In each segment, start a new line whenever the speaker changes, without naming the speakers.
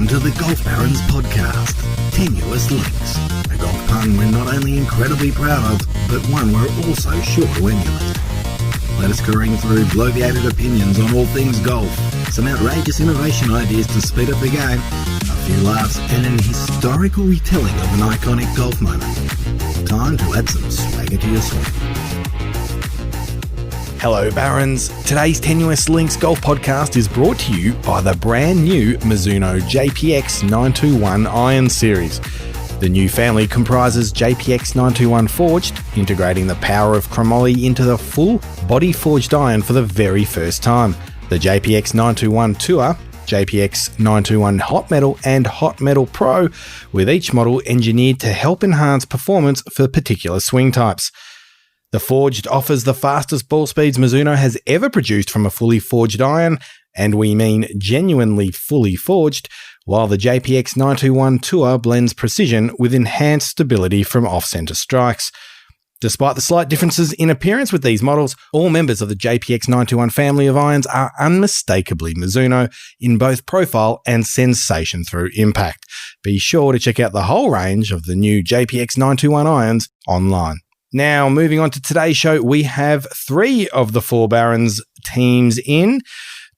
Welcome to the GolfBarons podcast, Tenuous Links, a golf pun we're not only incredibly proud of, but one we're also sure to emulate. Let us careen through bloviated opinions on all things golf, some outrageous innovation ideas to speed up the game, a few laughs, and an historical retelling of an iconic golf moment. Time to add some swagger to your swing. Hello Barons, today's Tenuous Links Golf Podcast is brought to you by the brand new Mizuno JPX 921 Iron Series. The new family comprises JPX 921 Forged, integrating the power of chromoly into the full body forged iron for the very first time. The JPX 921 Tour, JPX 921 Hot Metal and Hot Metal Pro, with each model engineered to help enhance performance for particular swing types. The Forged offers the fastest ball speeds Mizuno has ever produced from a fully forged iron, and we mean genuinely fully forged, while the JPX 921 Tour blends precision with enhanced stability from off-center strikes. Despite the slight differences in appearance with these models, all members of the JPX 921 family of irons are unmistakably Mizuno in both profile and sensation through impact. Be sure to check out the whole range of the new JPX 921 irons online. Now, moving on to today's show, we have three of the four Barons teams in.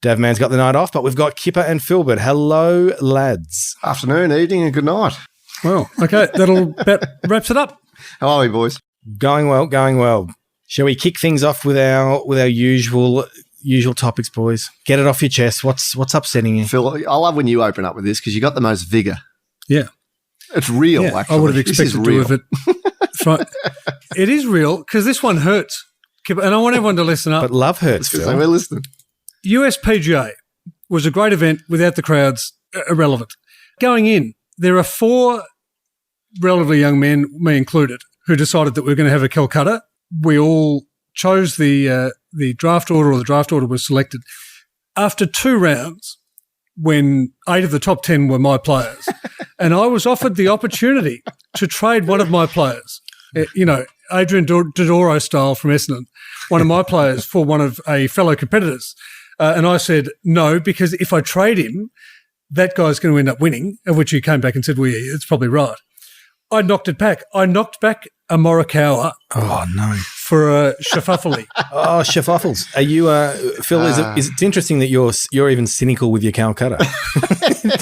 Davman's got the night off, but we've got Kipper and Filbert. Hello, lads.
Afternoon, evening, and good night.
Well, okay, that wraps it up.
How are we, boys?
Going well, going well. Shall we kick things off with our usual topics, boys? Get it off your chest. What's upsetting you?
Phil, I love when you open up with this because you got the most vigour.
Yeah.
It's real,
yeah,
actually.
I would have expected to do with it. It is real because this one hurts. And I want everyone to listen up. But love hurts, Phil.
So we're listening.
US PGA was a great event without the crowds, irrelevant. Going in, there are four relatively young men, me included, who decided that we were going to have a Calcutta. We all chose the draft order, or the draft order was selected. After 2 rounds, when 8 of the top 10 were my players, and I was offered the opportunity to trade one of my players, Adrian Dodoro style from Essendon, one of my players for one of a fellow competitors. And I said, no, because if I trade him, that guy's going to end up winning, of which he came back and said, well, yeah, it's probably right. I knocked it back. I knocked back a Morikawa. Oh, no. For a Shafuffle.
Oh, Shafuffles. Are you, Phil, it's interesting that you're even cynical with your Calcutta.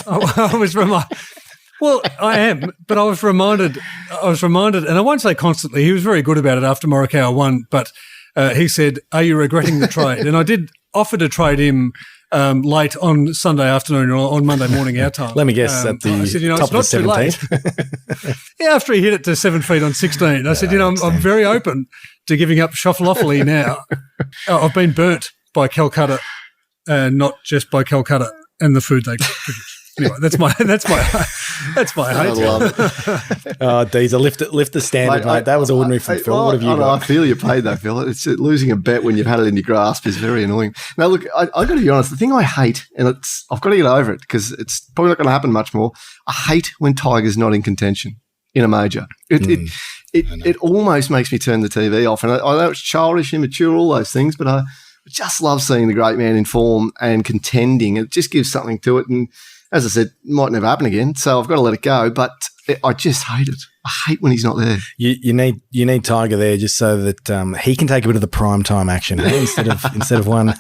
I was reminded. Well, I am, but I was reminded, and I won't say constantly, he was very good about it after Morikawa won, but he said, are you regretting the trade? And I did offer to trade him late on Sunday afternoon or on Monday morning our time.
Let me guess, at the top of the 17th.
Yeah, after he hit it to 7 feet on 16, I said, I'm very open to giving up Shuffleoffly now. I've been burnt by Calcutta, not just by Calcutta and the food they produce. Anyway, that's my hate.
I love it.
Oh, Deezer, lift the standard, mate. That was ordinary from Phil. What have you got?
I feel your pain though, Phil. It's losing a bet when you've had it in your grasp is very annoying. Now, look, I got to be honest. The thing I hate, and I've got to get over it because it's probably not going to happen much more. I hate when Tiger's not in contention in a major. It almost makes me turn the TV off. And I know it's childish, immature, all those things, but I just love seeing the great man in form and contending. It just gives something to it. And as I said, it might never happen again, so I've got to let it go. But I just hate it. I hate when he's not there.
You need Tiger there just so that he can take a bit of the prime time action instead of one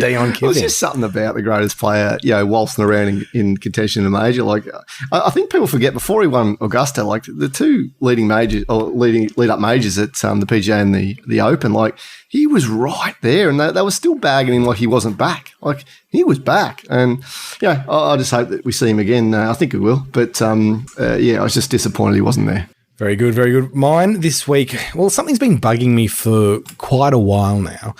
Dion Kipping.
It's just something about the greatest player, waltzing around in contention in a major. Like I think people forget before he won Augusta, like the two lead up majors at the PGA and the Open, like he was right there, and they were still bagging him like he wasn't back. Like he was back, and I just hope that we see him again. I think we will, but I was just disappointed he wasn't there.
Very good, very good. Mine this week, well, something's been bugging me for quite a while now,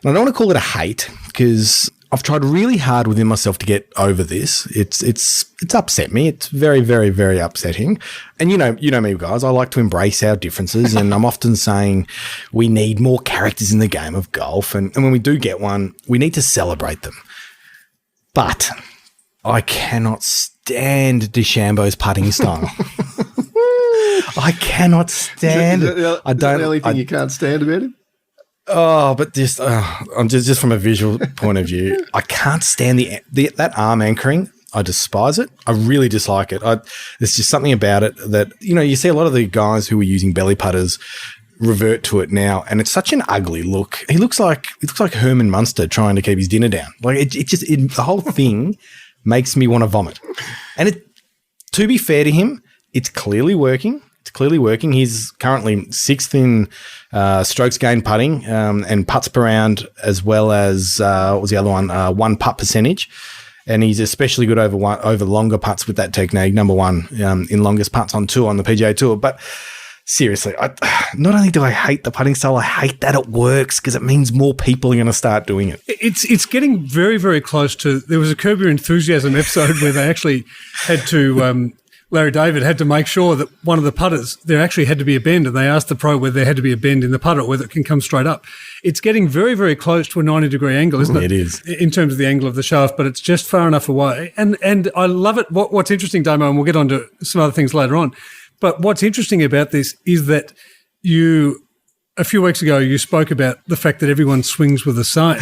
and I don't want to call it a hate because I've tried really hard within myself to get over this. It's upset me. It's very, very, very upsetting. And you know me, guys. I like to embrace our differences, and I'm often saying we need more characters in the game of golf, and when we do get one, we need to celebrate them. But I cannot stand DeChambeau's putting style. I cannot stand it.
I don't. The only thing you can't stand about him.
Oh, but I'm just from a visual point of view, I can't stand that arm anchoring. I despise it. I really dislike it. There's just something about it that, you see a lot of the guys who were using belly putters revert to it now, and it's such an ugly look. He looks like Herman Munster trying to keep his dinner down. Like the whole thing makes me want to vomit. And to be fair to him, it's clearly working. He's currently 6th in strokes gained putting and putts per round, as well as what was the other one? 1 putt percentage. And he's especially good over longer putts with that technique. Number 1 in longest putts on tour on the PGA Tour. But seriously, not only do I hate the putting style, I hate that it works because it means more people are going to start doing it.
It's getting very, very close to. There was a Curb Your Enthusiasm episode where they actually had to. Larry David had to make sure that one of the putters, there actually had to be a bend, and they asked the pro whether there had to be a bend in the putter or whether it can come straight up. It's getting very, very close to a 90-degree angle, isn't it?
It is.
In terms of the angle of the shaft, but it's just far enough away. And I love it. What's interesting, Damo, and we'll get on to some other things later on, but what's interesting about this is that a few weeks ago, you spoke about the fact that everyone swings with the same.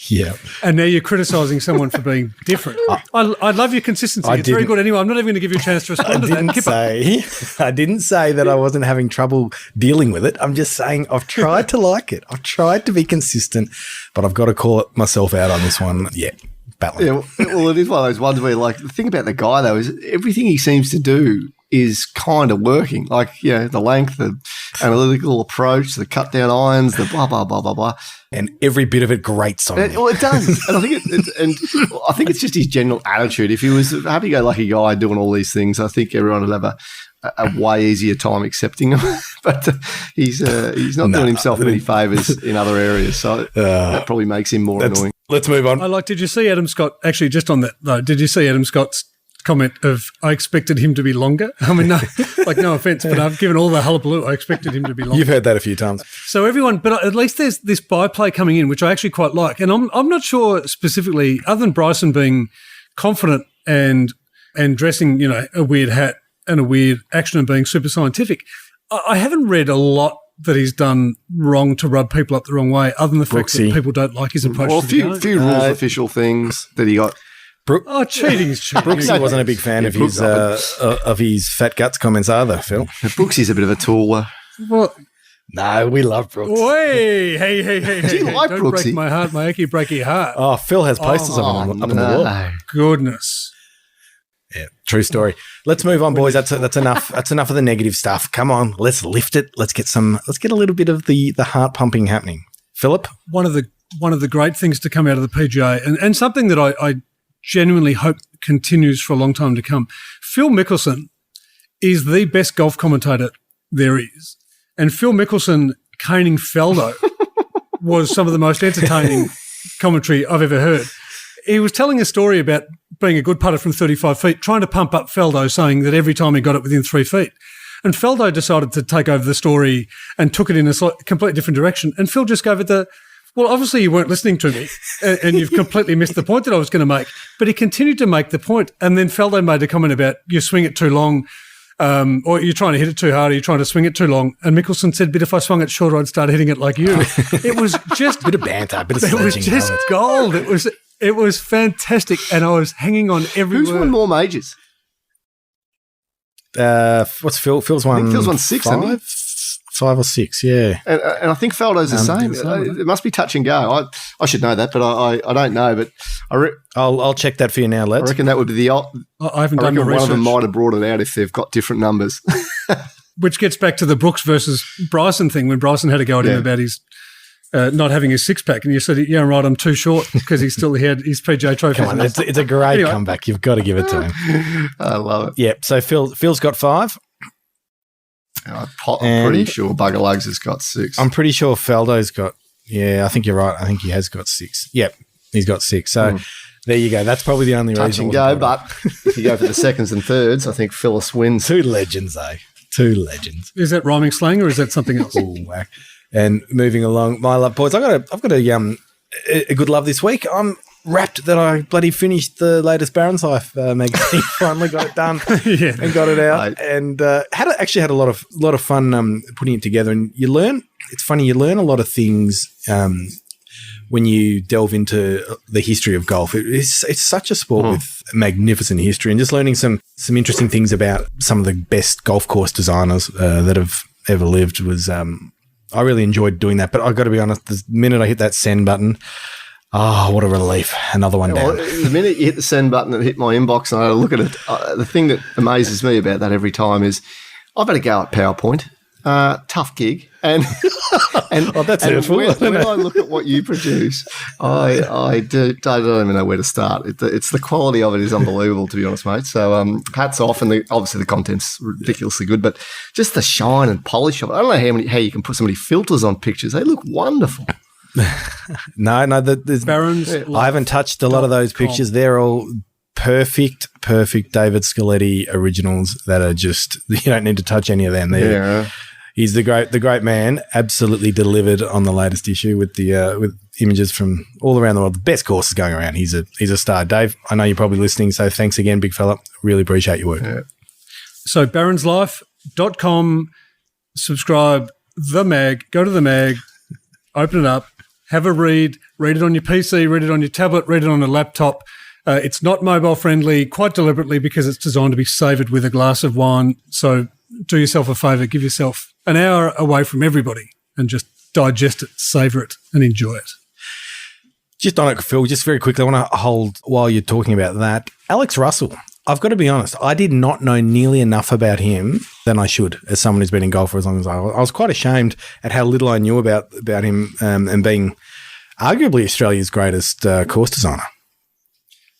Yeah.
And now you're criticising someone for being different. I love your consistency. It's very good. Anyway, I'm not even going to give you a chance to respond to that.
I didn't say that I wasn't having trouble dealing with it. I'm just saying I've tried to like it. I've tried to be consistent, but I've got to call myself out on this one. Yeah. Battling.
Yeah, well, it is one of those ones where, the thing about the guy, though, is everything he seems to do is kind of working. The length, the analytical approach, the cut down irons, the blah, blah, blah, blah, blah.
And every bit of it grates on me.
Well, it does. And I think it's just his general attitude. If he was a happy-go-lucky guy doing all these things, I think everyone would have a way easier time accepting him. But he's not doing himself any favours in other areas. So that probably makes him more annoying.
Let's move on.
Did you see Adam Scott, actually just on that though, did you see Adam Scott's comment of, I expected him to be longer? I mean, no offence, but I've given all the hullabaloo, I expected him to be longer.
You've heard that a few times.
So everyone, but at least there's this byplay coming in, which I actually quite like. And I'm not sure specifically, other than Bryson being confident and dressing, a weird hat and a weird action and being super scientific, I haven't read a lot that he's done wrong to rub people up the wrong way, other than the fact that people don't like his approach to the game.
A few rules official things that he got.
Cheating's cheating.
Brooksy wasn't a big fan of his fat guts comments either, Phil.
Brooksy's a bit of a tool.
Well,
no, we love Brooks.
Hey.
Do you like
Don't
Brooksy?
break my heart, my achy breaky heart.
Oh, Phil has posters of him up on the wall.
Goodness.
Yeah, true story. Let's move on, boys. That's enough. That's enough of the negative stuff. Come on, let's lift it. Let's get a little bit of the heart pumping happening. Philip?
One of the great things to come out of the PGA and something that I genuinely hope continues for a long time to come. Phil Mickelson is the best golf commentator there is. And Phil Mickelson caning Faldo was some of the most entertaining commentary I've ever heard. He was telling a story about being a good putter from 35 feet, trying to pump up Faldo, saying that every time he got it within 3 feet. And Faldo decided to take over the story and took it in a completely different direction. And Phil just gave it well, obviously you weren't listening to me and you've completely missed the point that I was going to make. But he continued to make the point. And then Faldo made a comment about you swing it too long or you're trying to hit it too hard or you're trying to swing it too long. And Mickelson said, but if I swung it shorter, I'd start hitting it like you. It was just
a bit of banter, a bit of
sledging. It was just gold. It was fantastic. And I was hanging on every
Who's
word.
won more majors?
What's Phil? Phil's won.
I think Phil's won 6, hasn't he?
5 or 6, yeah.
And I think Faldo's the same. It must be touch and go. I should know that, but I don't know. But
I'll check that for you now, lads.
I reckon that would be the.
I haven't done the research.
One of them might have brought it out if they've got different numbers.
Which gets back to the Brooks versus Bryson thing when Bryson had a go at him about his not having his six-pack. And you said, yeah, right, I'm too short because he had his PGA trophy.
Come on, it's a great comeback. You've got to give it to him.
I love it.
Yeah, so Phil's got 5.
I'm pretty sure Bugger Lugs has got 6.
I'm pretty sure Faldo's got, I think you're right. I think he has got 6. Yep, he's got 6. So there you go. That's probably the only reason.
Touch and go, but if you go for the seconds and thirds, I think Phyllis wins.
2 legends, eh? 2 legends.
Is that rhyming slang or is that something else?
Ooh, whack. And moving along, my love boys, I've got a good love this week. I'm wrapped that I bloody finished the latest Barons Life magazine. Finally got it done and got it out, right. And had a lot of fun putting it together. And you learn. It's funny, you learn a lot of things when you delve into the history of golf. It's such a sport with magnificent history, and just learning some interesting things about some of the best golf course designers that have ever lived was I really enjoyed doing that. But I've got to be honest, the minute I hit that send button, oh, what a relief. Another one down.
Well, the minute you hit the send button and hit my inbox and I look at it, the thing that amazes me about that every time is I've had a go at PowerPoint. Tough gig. And
that's
and
hurtful.
when I look at what you produce, I don't even know where to start. It's the quality of it is unbelievable, to be honest, mate. So hats off, and obviously the content's ridiculously good, but just the shine and polish of it. I don't know how you can put so many filters on pictures. They look wonderful.
No, there's
Barons.
I haven't touched a lot of those pictures. They're all perfect David Scaletti originals that are just, you don't need to touch any of them. He's the great man, absolutely delivered on the latest issue with the with images from all around the world. The best courses going around. He's a star. Dave, I know you're probably listening, so thanks again, big fella. Really appreciate your work.
Yeah.
So baronslife.com, subscribe the mag, go to the mag, open it up, have a read it on your PC, read it on your tablet, read it on a laptop. It's not mobile friendly, quite deliberately, because it's designed to be savoured with a glass of wine. So do yourself a favour, give yourself an hour away from everybody and just digest it, savour it and enjoy it.
Just on it, Phil, just very quickly, I want to hold while you're talking about that. Alex Russell, I've got to be honest, I did not know nearly enough about him than I should as someone who's been in golf for as long as I was quite ashamed at how little I knew about him and being arguably Australia's greatest course designer.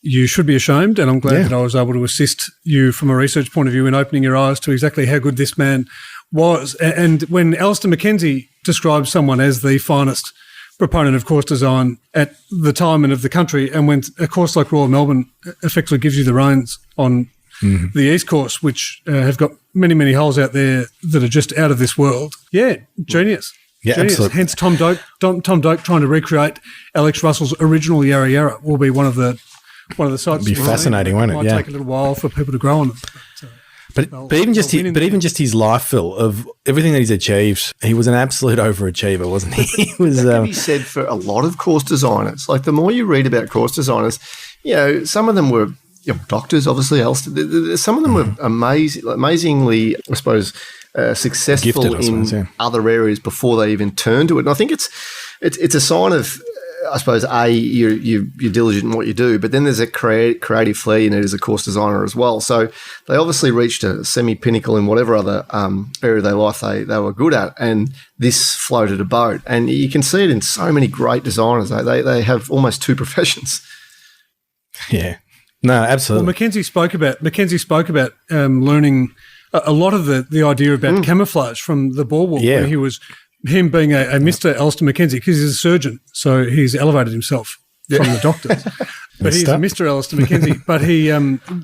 You should be ashamed, and I'm glad that I was able to assist you from a research point of view in opening your eyes to exactly how good this man was. And when Alistair McKenzie described someone as the finest proponent of course design at the time and of the country, and when a course like Royal Melbourne effectively gives you the reins on the East Course, which have got many, many holes out there that are just out of this world, genius.
Yeah,
genius.
absolutely.
Hence Tom Doak trying to recreate Alex Russell's original Yarra Yarra will be one of the sites.
It'd be fascinating, won't it?
Might take a little while for people to grow on it.
But even just his life, Phil, of everything that he's achieved, he was an absolute overachiever, wasn't he? He was.
That can be said for a lot of course designers. Like the more you read about course designers, some of them were doctors, obviously. Some of them were amazingly, I suppose, successful
gifted,
in other areas before they even turned to it. And I think it's a sign of, I suppose, you're diligent in what you do, but then there's a creative flair you need as a course designer as well. So they obviously reached a semi-pinnacle in whatever other area of their life they were good at, and this floated a boat. And you can see it in so many great designers. They have almost two professions.
Yeah. No, absolutely.
Well, Mackenzie spoke about learning a lot of the idea about camouflage from the ball walk, where he was him being a Mr. Alistair McKenzie, because he's a surgeon, so he's elevated himself from the doctors. But he's Mr. Alistair McKenzie. But he,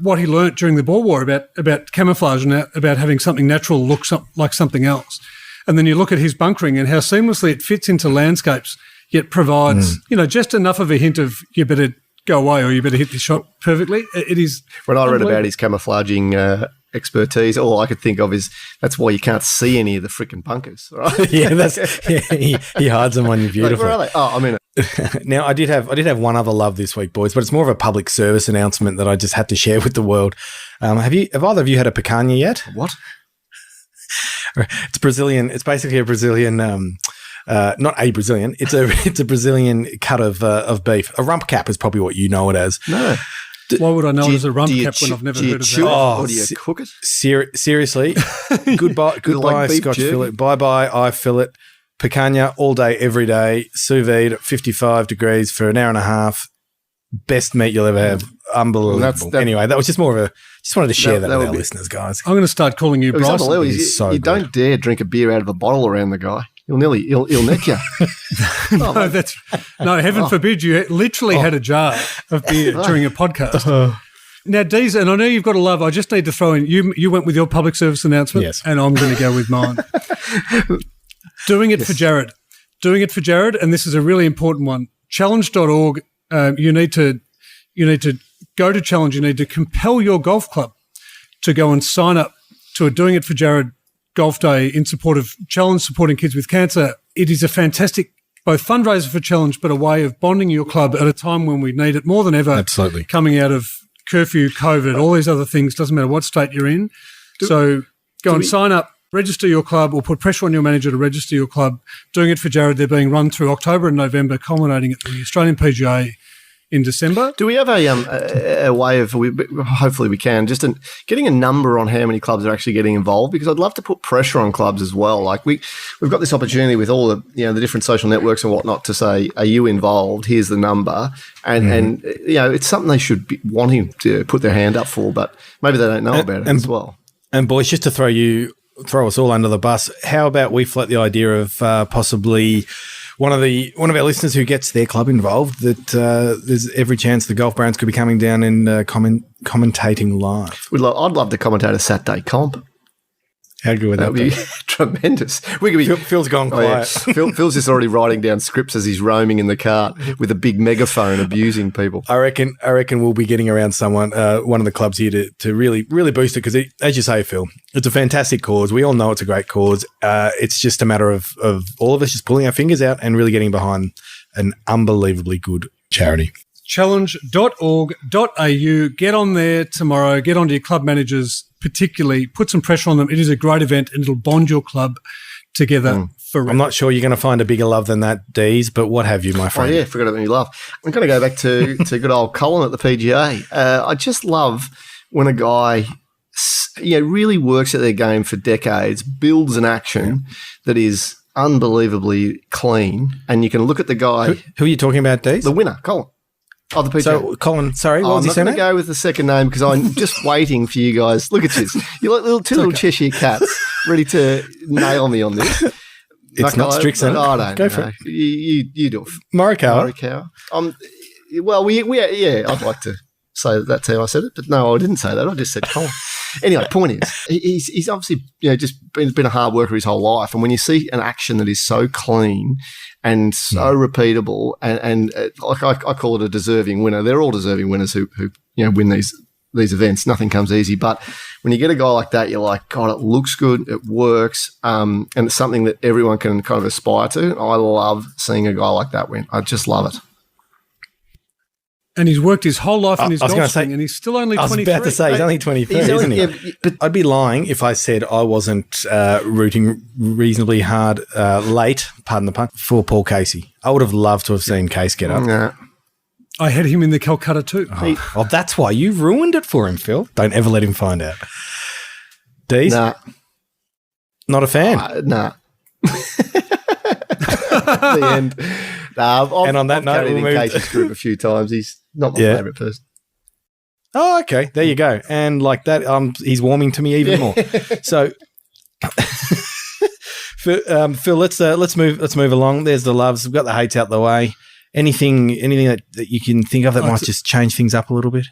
what he learnt during the ball war about camouflage and about having something natural look like something else, and then you look at his bunkering and how seamlessly it fits into landscapes, yet provides just enough of a hint of you better go away or you better hit the shot perfectly. It is.
When I read about his camouflaging expertise, all I could think of is that's why you can't see any of the freaking bunkers, right?
He hides them on you beautifully.
Where are they? Oh, I'm in
it. Now, I did have one other love this week, boys, but it's more of a public service announcement that I just had to share with the world. Have either of you had a picanha yet?
What?
It's Brazilian. It's basically a Brazilian. Not a Brazilian. It's a Brazilian cut of beef. A rump cap is probably what you know it as.
No.
Why would I know it as a rump cap when I've never heard of that?
Or do you cook it?
Seriously. Goodbye,
like
Scotch
jerky?
fillet. Bye, I fillet. Picanha all day, every day. Sous vide at 55 degrees for an hour and a half. Best meat you'll ever have. Unbelievable. Anyway, that was just more of a. Just wanted to share that with our listeners, guys.
I'm going to start calling you Bryson.
You don't dare drink a beer out of a bottle around the guy. He'll neck you.
Heaven forbid you literally had a jar of beer during a podcast. Now, Deez, and I know you've got a love. I just need to throw in, you went with your public service announcement, and I'm going to go with mine. Doing it for Jared. Doing it for Jared, and this is a really important one. Challenge.org, you need to go to Challenge. You need to compel your golf club to go and sign up to a Doing It for Jared Golf Day in support of Challenge, supporting kids with cancer. It is a fantastic both fundraiser for Challenge, but a way of bonding your club at a time when we need it more than ever.
Absolutely.
Coming out of curfew, COVID, all these other things, doesn't matter what state you're in. So go and sign up, register your club, or put pressure on your manager to register your club. Doing it for Jared. They're being run through October and November, culminating at the Australian PGA in December.
Do we have a way of, hopefully we can, just getting a number on how many clubs are actually getting involved? Because I'd love to put pressure on clubs as well. Like we've got this opportunity with all the the different social networks and whatnot to say, are you involved? Here's the number. And it's something they should be wanting to put their hand up for, but maybe they don't know about it as well.
And boys, just to throw us all under the bus, how about we float the idea of possibly one of our listeners who gets their club involved, that there's every chance the Golf Barons could be coming down and commentating live.
I'd love to commentate a Saturday comp.
How good would that be?
Tremendous.
Phil's gone quiet.
Yeah. Phil's just already writing down scripts as he's roaming in the cart with a big megaphone abusing people.
I reckon we'll be getting around someone, one of the clubs here to really boost it, because as you say, Phil, it's a fantastic cause. We all know it's a great cause. It's just a matter of all of us just pulling our fingers out and really getting behind an unbelievably good charity.
Challenge.org.au. Get on there tomorrow. Get onto your club managers, particularly. Put some pressure on them. It is a great event and it'll bond your club together forever.
I'm not sure you're going to find a bigger love than that, Dees, but what have you, my friend?
Oh, yeah, forgot about your love. I'm going to go back to good old Collin at the PGA. I just love when a guy really works at their game for decades, builds an action that is unbelievably clean, and you can look at the guy.
Who are you talking about, Dees?
The winner, Collin. Oh, the PGA.
So, Collin, sorry, what was he saying?
I'm not going to go with the second name because I'm just waiting for you guys. Look at this. You're like little Cheshire cats ready to nail me on this.
It's not Strixon.
I don't
go
know.
for it.
You do it.
Morikawa.
I'd like to say that's how I said it, but no, I didn't say that. I just said Collin. Anyway, point is, he's obviously just been a hard worker his whole life, and when you see an action that is so clean and so repeatable, and like I call it a deserving winner. They're all deserving winners who win these events. Nothing comes easy, but when you get a guy like that, you're like, God, it looks good, it works, and it's something that everyone can kind of aspire to. I love seeing a guy like that win. I just love it.
And he's worked his whole life in his golf swing, and he's still only 23.
I was about to say, he's only 23, isn't he? Yeah, but I'd be lying if I said I wasn't rooting reasonably hard late, pardon the pun, for Paul Casey. I would have loved to have seen Case get up.
Yeah.
I had him in the Calcutta too.
Oh, that's why you ruined it for him, Phil. Don't ever let him find out. Dees?
Nah.
Not a fan?
Nah. The end.
And on that note, we'll move
in Casey's group a few times. He's not my favourite person.
Oh, okay. There you go. And like that, he's warming to me even more. So, Phil, let's move along. There's the loves. We've got the hates out the way. Anything that you can think of that might just change things up a little bit?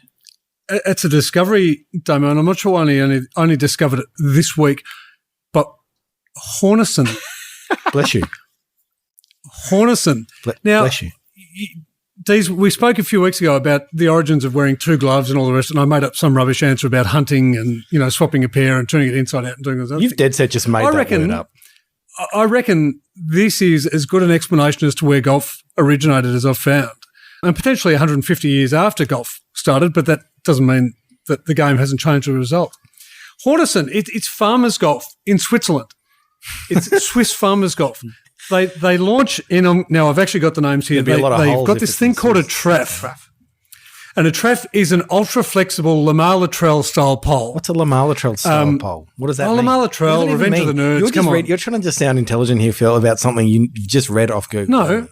It's a discovery, Damo, and I'm not sure I only discovered it this week, but Hornison.
Bless you.
Hornison. Now,
bless you.
Dees, we spoke a few weeks ago about the origins of wearing two gloves and all the rest, and I made up some rubbish answer about hunting and, swapping a pair and turning it inside out and doing those other
You've
things.
dead set just made that word up.
I reckon this is as good an explanation as to where golf originated as I've found, and potentially 150 years after golf started, but that doesn't mean that the game hasn't changed as a result. Hornison, it's farmers' golf in Switzerland. It's Swiss farmers' golf. They launch in now. I've actually got the names here. They've got this thing called a treff. And a treff is an ultra-flexible Lamar Latrell style pole.
What's a Lamar Latrell style pole? What does that mean?
Lamar Latrell, Revenge of the Nerds.
You're trying to just sound intelligent here, Phil, about something you've just read off Google.
No,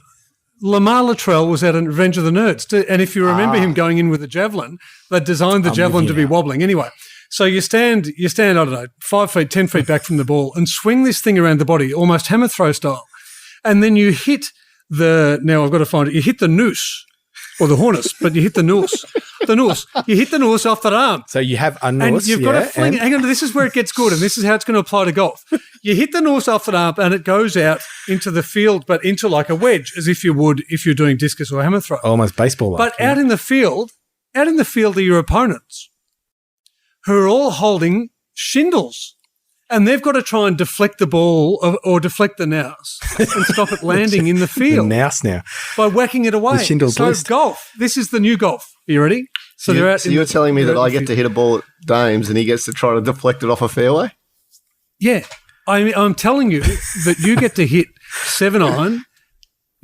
Lamar Latrell was at Revenge of the Nerds. And if you remember him going in with a javelin, they designed the javelin to be wobbling. Anyway, so you stand, I don't know, 5 feet, 10 feet back from the ball and swing this thing around the body, almost hammer throw style. And then you hit now I've got to find it, you hit the noose. Or the harness, but you hit the noose. You hit the noose off the arm.
So you have a noose,
and you've got to fling. Hang on, this is where it gets good, and this is how it's going to apply to golf. You hit the noose off the arm, and it goes out into the field, but into like a wedge, as if you would if you're doing discus or hammer throw.
Almost baseball-like.
But out in the field are your opponents, who are all holding shingles. And they've got to try and deflect the ball or deflect the nous and stop it landing in the field.
The nous now.
By whacking it away.
The Schindler's
So
List.
golf. This is the new golf. Are you ready? So they're out.
So you're telling me that I get to hit a ball at Dames and he gets to try to deflect it off a fairway?
Yeah. I'm telling you that you get to hit 7-iron,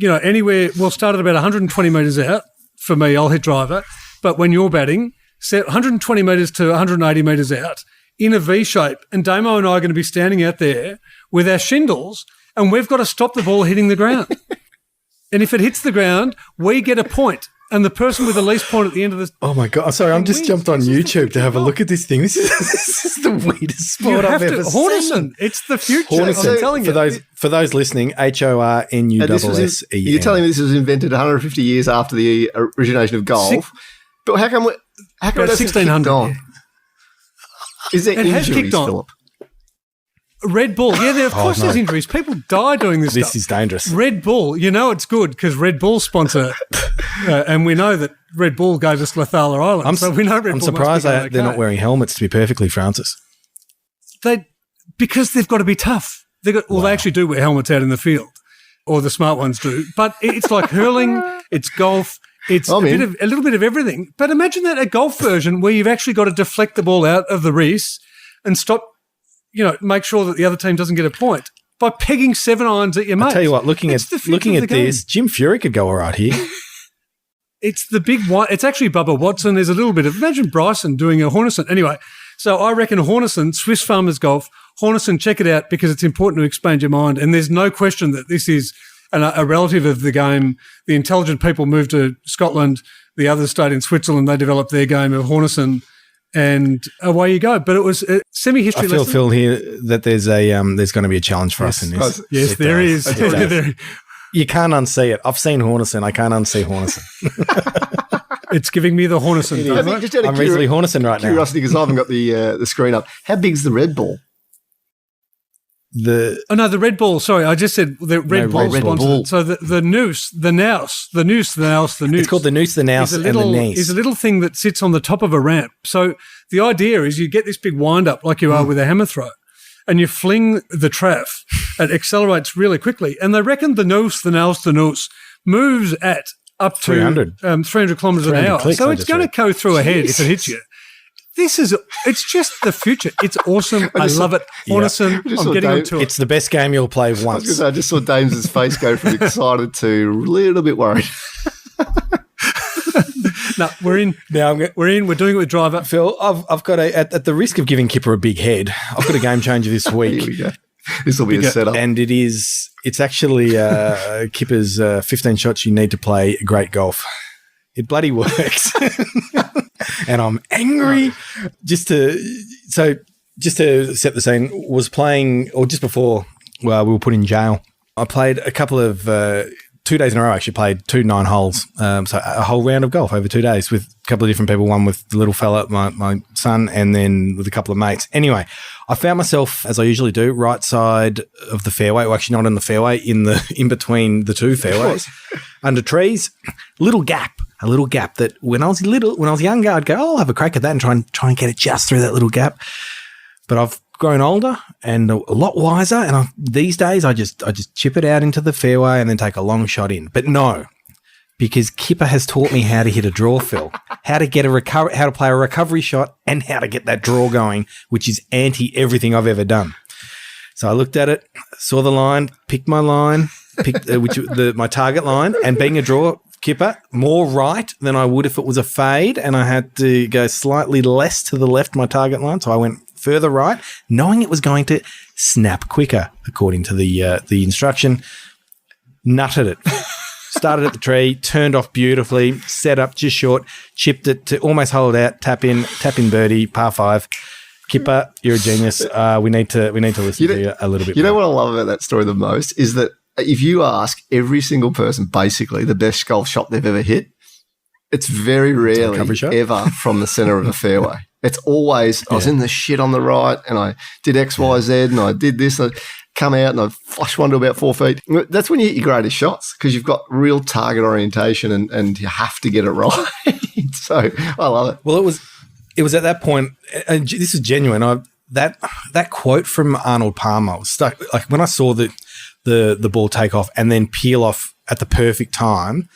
anywhere. We'll start at about 120 metres out. For me, I'll hit driver. But when you're batting, 120 metres to 180 metres out, in a V shape, and Damo and I are going to be standing out there with our shingles, and we've got to stop the ball hitting the ground. And if it hits the ground, we get a point, and the person with the least point at the end of the
Oh my God! Sorry, I'm just jumped on YouTube to have a look at this thing. This is the weirdest sport I've ever seen.
Hornison, it's the future.
Hornison,
I'm telling you.
For those listening, HORNUSSEN.
You're telling me this was invented 150 years after the origination of golf? But how come it hasn't
1600?
kicked on? Is there
It has
injuries,
kicked on.
Philip?
Red Bull. Yeah, of course there's injuries. People die doing this
This
stuff.
is dangerous.
Red Bull, it's good because Red Bull sponsor, and we know that Red Bull gave us Lathala Island. So we know Red
I'm
Bull
surprised
must be
they're not wearing helmets, to be perfectly, Francis.
Because they've got to be tough. They actually do wear helmets out in the field, or the smart ones do. But it's like hurling, it's golf, it's a little bit of everything. But imagine that a golf version where you've actually got to deflect the ball out of the reese and stop, make sure that the other team doesn't get a point by pegging 7 irons at your mate.
I tell you what, looking at this, Jim Furyk could go all right here.
It's the big one. It's actually Bubba Watson. There's a little bit of, imagine Bryson doing a Hornison. Anyway, so I reckon Hornison, Swiss Farmers Golf, Hornison, check it out because it's important to expand your mind. And there's no question that this is a relative of the game. The intelligent people moved to Scotland, the other state in Switzerland, they developed their game of Hornison, and away you go. But it was a semi-history lesson.
I feel, Phil, here that there's going to be a challenge for us in this.
Yes, there is.
You can't unsee it. I've seen Hornison. I can't unsee Hornison.
It's giving me the Hornison.
I'm reasonably Hornison right now.
Curiosity, because I haven't got the screen up. How big's the Red Bull?
The Red Bull. Sorry, I just said the Red Bull sponsored. So the noose, the nous.
It's called the noose, the nous, and the niece.
Is a little thing that sits on the top of a ramp. So the idea is you get this big wind up like you are with a hammer throw, and you fling the traff. It accelerates really quickly, and they reckon the nous, the nous moves at up to 300 kilometres an hour. So it's going to go through a head if it hits you. It's just the future. It's awesome. I love it. Hornison, I'm getting onto it.
It's the best game you'll play once.
I just saw Dames's face go from excited to a little bit worried.
No, we're in. We're doing it with driver.
Phil, I've got at the risk of giving Kipper a big head, I've got a game changer this week.
Here we go. This will be a setup.
And it's actually Kipper's 15 shots you need to play great golf. It bloody works. And I'm angry. Just to set the scene, was playing, or just before we were put in jail, I played a couple of 2 days in a row. I actually played 2 9-holes. So a whole round of golf over 2 days with a couple of different people, one with the little fella, my son, and then with a couple of mates. Anyway, I found myself, as I usually do, right side of the fairway, or actually not in the fairway, in between the two fairways, under trees, a little gap that when I was younger, I'd go, I'll have a crack at that and try and get it just through that little gap. But I've grown older and a lot wiser, and these days I just chip it out into the fairway and then take a long shot in. But no, because Kipper has taught me how to hit a draw, Phil, how to play a recovery shot, and how to get that draw going, which is anti everything I've ever done. So I looked at it, saw the line, picked my line, my target line, and being a draw, Kipper, more right than I would if it was a fade, and I had to go slightly less to the left, my target line, so I went further right, knowing it was going to snap quicker, according to the instruction. Nutted it. Started at the tree, turned off beautifully, set up just short, chipped it to almost hold out, tap in birdie, par 5. Kipper, you're a genius. We need to listen to you a little bit more.
You know what I love about that story the most is that if you ask every single person basically the best golf shot they've ever hit, it's very rarely ever from the centre of a fairway. It's always, I was in the shit on the right and I did X, Y, Z and I did this and I come out and I flush one to about 4 feet. That's when you hit your greatest shots because you've got real target orientation and you have to get it right. So I love it.
Well, it was at that point, and this is genuine. that quote from Arnold Palmer was stuck. Like when I saw the ball take off and then peel off at the perfect time,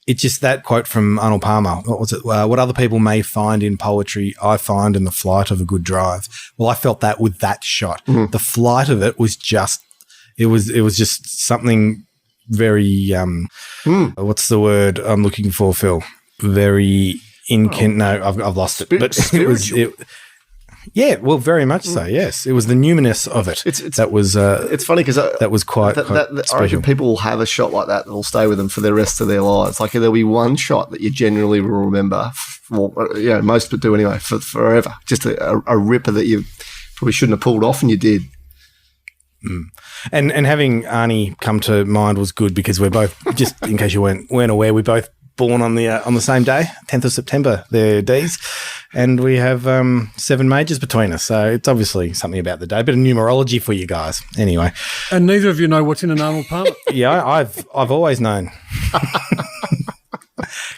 it's just that quote from Arnold Palmer. What was it? What other people may find in poetry, I find in the flight of a good drive. Well, I felt that with that shot. The flight of it was just, it was just something very, what's the word I'm looking for, Phil? Very no, I've lost it. But
spiritual.
Yeah, well, very much so. Yes, it was the numinous of it.
It's funny because
that was quite
I
special.
reckon people will have a shot like that will stay with them for the rest of their lives. Like there'll be one shot that you genuinely will remember. Most do anyway for forever. Just a ripper that you probably shouldn't have pulled off, and you did.
And having Arnie come to mind was good because we're both, just in case you weren't aware, we both born on the same day, 10th of September, there, D's, and we have 7 majors between us. So it's obviously something about the day. A bit of numerology for you guys. Anyway.
And neither of you know what's in an Arnold Palmer?
Yeah, I've always known.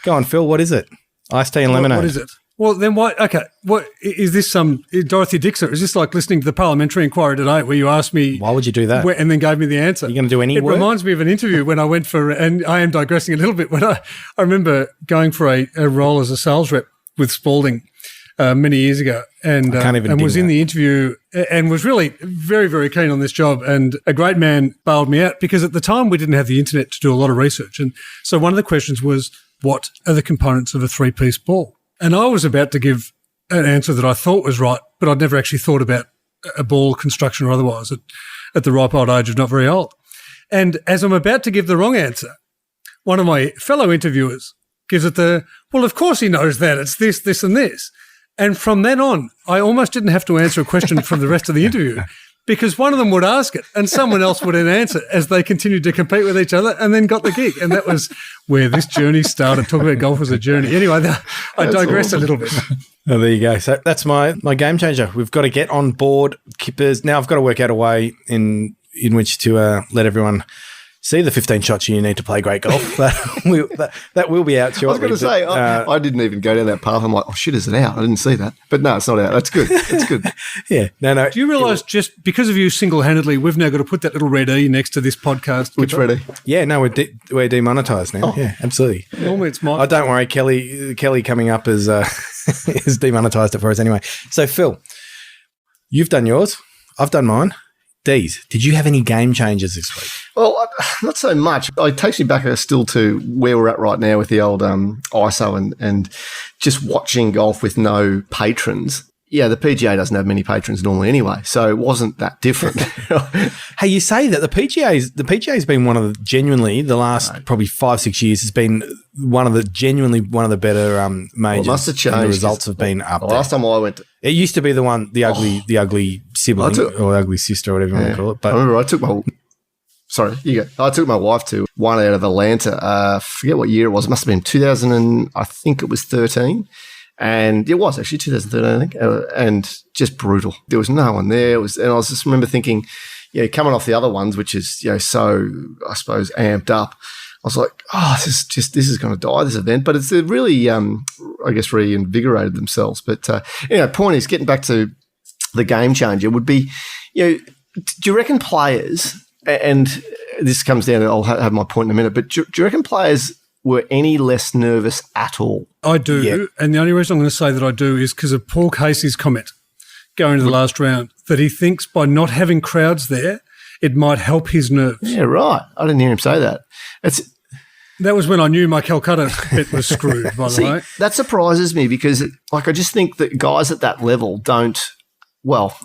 Go on, Phil, what is it? Iced tea and lemonade.
What is it? Well, then why? Okay, what is this? Some Dorothy Dixon? Is this like listening to the Parliamentary Inquiry today, where you asked me?
Why would you do that?
And then gave me the answer.
You're going to do any
It
work?
reminds me of an interview when I went for, and I am digressing a little bit. When I remember going for a role as a sales rep with Spalding many years ago, and was in the interview and was really very, very keen on this job. And a great man bailed me out because at the time we didn't have the internet to do a lot of research, and so one of the questions was, "What are the components of a 3-piece ball?" And I was about to give an answer that I thought was right, but I'd never actually thought about a ball construction or otherwise at the ripe old age of not very old. And as I'm about to give the wrong answer, one of my fellow interviewers gives it well, of course he knows that. It's this, this and this. And from then on, I almost didn't have to answer a question from the rest of the interview because one of them would ask it and someone else would then answer as they continued to compete with each other and then got the gig. And that was where this journey started. Talking about golf as a journey. Anyway, I digress a little bit.
Oh, there you go. So that's my game changer. We've got to get on board Kippers. Now I've got to work out a way in which to let everyone see the 15 shots you need to play great golf. that will be out shortly.
I was going to say, I didn't even go down that path. I'm like, oh shit, is it out? I didn't see that. But no, it's not out. That's good. It's good.
Yeah. No.
Do you realise just because of you single-handedly, we've now got to put that little red E next to this podcast?
Which red E?
Yeah, no, we're demonetised now. Oh. Yeah, absolutely.
Normally it's mine.
Oh, don't worry. Kelly coming up is demonetised it for us anyway. So, Phil, you've done yours. I've done mine. Deez, did you have any game changers this week?
Well, not so much. It takes me back still to where we're at right now with the old ISO and just watching golf with no patrons. Yeah, the PGA doesn't have many patrons normally anyway, so it wasn't that different.
Hey, you say that the PGA's been one of the genuinely the last probably 5-6 years has been one of the better majors.
Well, must have changed.
The results have been up.
Last time I went,
it used to be the ugly sibling or ugly sister or whatever you want to call it. But
I remember I took my wife to one out of Atlanta. I forget what year it was. It must have been 2000 I think it was 13. And it was actually 2013, I think, and just brutal. There was no one there. And I just remember thinking, coming off the other ones, which is, so I suppose amped up. I was like, this is going to die, this event. But it's really, I guess, reinvigorated themselves. But, point is, getting back to the game changer would be, do you reckon players, and this comes down, and I'll have my point in a minute, but do you reckon players were any less nervous at all?
I do. And the only reason I'm going to say that I do is because of Paul Casey's comment going to the last round, that he thinks by not having crowds there, it might help his nerves.
Yeah, right. I didn't hear him say that.
That was when I knew my Calcutta bit was screwed, by the way.
That surprises me because, I just think that guys at that level I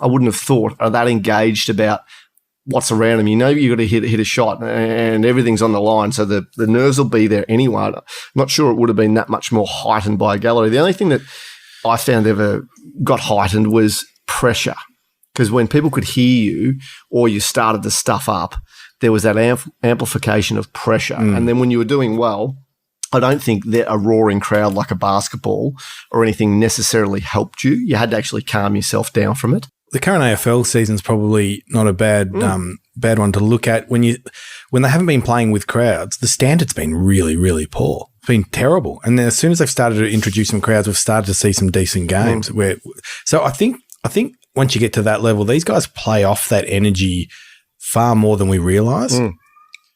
wouldn't have thought are that engaged about what's around them. You've got to hit a shot and everything's on the line, so the nerves will be there anyway. I'm not sure it would have been that much more heightened by a gallery. The only thing that I found ever got heightened was pressure, because when people could hear you or you started to stuff up, there was that amplification of pressure. And then when you were doing well, I don't think that a roaring crowd like a basketball or anything necessarily helped you. You had to actually calm yourself down from it.
The current AFL season's probably not a bad one to look at. When they haven't been playing with crowds, the standard's been really, really poor. It's been terrible. And then as soon as they've started to introduce some crowds, we've started to see some decent games. So I think once you get to that level, these guys play off that energy far more than we realise.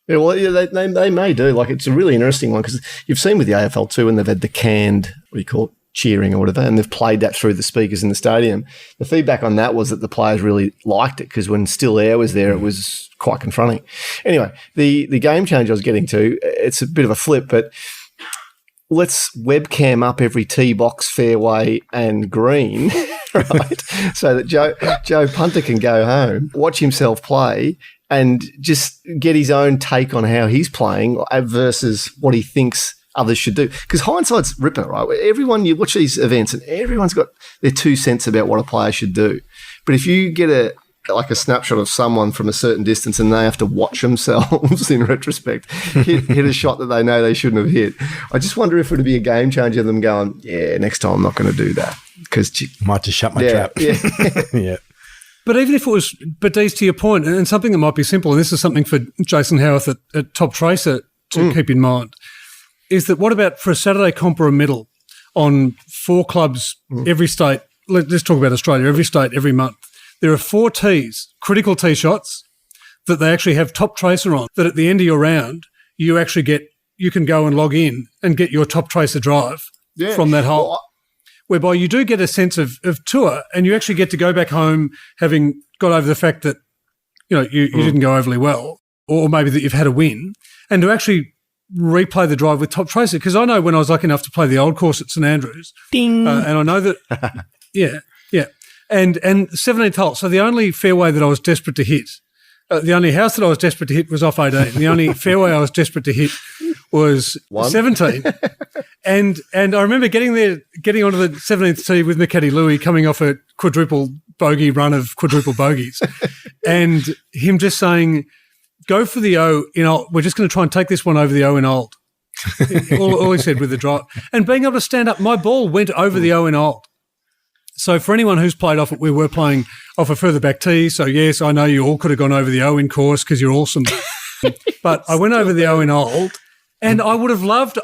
Yeah, well, they may do. Like, it's a really interesting one because you've seen with the AFL too, when they've had the canned, what do you call it, cheering or whatever, and they've played that through the speakers in the stadium. The feedback on that was that the players really liked it because when still air was there, it was quite confronting. Anyway, the game change I was getting to, it's a bit of a flip, but let's webcam up every tee box, fairway and green, right? So that Joe Punter can go home, watch himself play and just get his own take on how he's playing versus what he thinks others should do. Because hindsight's ripper, right? Everyone, you watch these events and everyone's got their 2 cents about what a player should do. But if you get a snapshot of someone from a certain distance and they have to watch themselves in retrospect hit a shot that they know they shouldn't have hit, I just wonder if it would be a game changer, them going, yeah, next time I'm not going to do that. Because
might just shut my trap.
Yeah.
Yeah.
But even if it was, but Deez, to your point, and something that might be simple, and this is something for Jason Howarth at Top Tracer to keep in mind, is that what about for a Saturday comp or a medal on 4 clubs, every state, let's talk about Australia, every state, every month, there are 4 tees, critical tee shots, that they actually have Top Tracer on, that at the end of your round, you can go and log in and get your Top Tracer drive from that hole. Well, whereby you do get a sense of tour and you actually get to go back home having got over the fact that, you didn't go overly well or maybe that you've had a win, and to actually replay the drive with Top Tracer. Because I know when I was lucky enough to play the old course at St Andrews,
ding,
and I know that, yeah, and 17th hole. So the only fairway that I was desperate to hit, the only house that I was desperate to hit was off 18. The only fairway I was desperate to hit was 17. And I remember getting onto the 17th tee with my caddy Louis, coming off a quadruple bogey run of quadruple bogeys, and him just saying, "Go for the O in old. We're just going to try and take this one over the O in old." all he said with the drive, and being able to stand up, my ball went over the O in old. So for anyone who's played off it, we were playing off a further back tee. So yes, I know you all could have gone over the O in course because you're awesome, but I went over the O in old. And I would have loved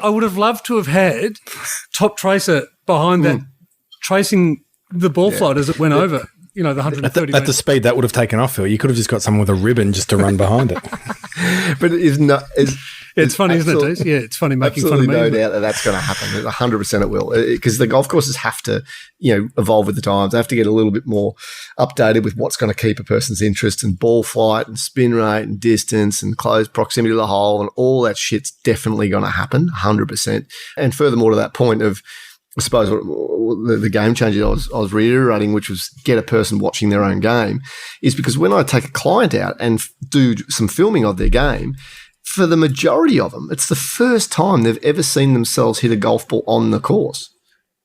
to have had Top Tracer behind that, tracing the ball flight as it went over. The 130
at the speed that would have taken off, Phil. You could have just got someone with a ribbon just to run behind it.
But
it's funny, isn't it, Deez? Yeah, it's funny making fun of me.
No doubt that's going to happen. 100% it will, because the golf courses have to, evolve with the times. They have to get a little bit more updated with what's going to keep a person's interest, and ball flight and spin rate and distance and close proximity to the hole, and all that shit's definitely going to happen, 100%. And furthermore to that point of, I suppose, the game changer I was reiterating, which was get a person watching their own game, is because when I take a client out and do some filming of their game, for the majority of them, it's the first time they've ever seen themselves hit a golf ball on the course.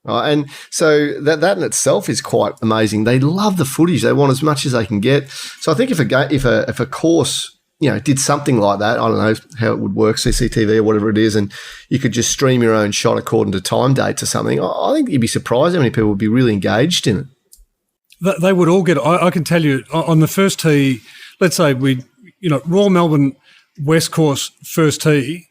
Right? And so that in itself is quite amazing. They love the footage. They want as much as they can get. So I think if a course, did something like that, I don't know how it would work, CCTV or whatever it is, and you could just stream your own shot according to time dates or something, I think you'd be surprised how many people would be really engaged in it.
They would all get, I can tell you, on the first tee, let's say Royal Melbourne West Course first tee,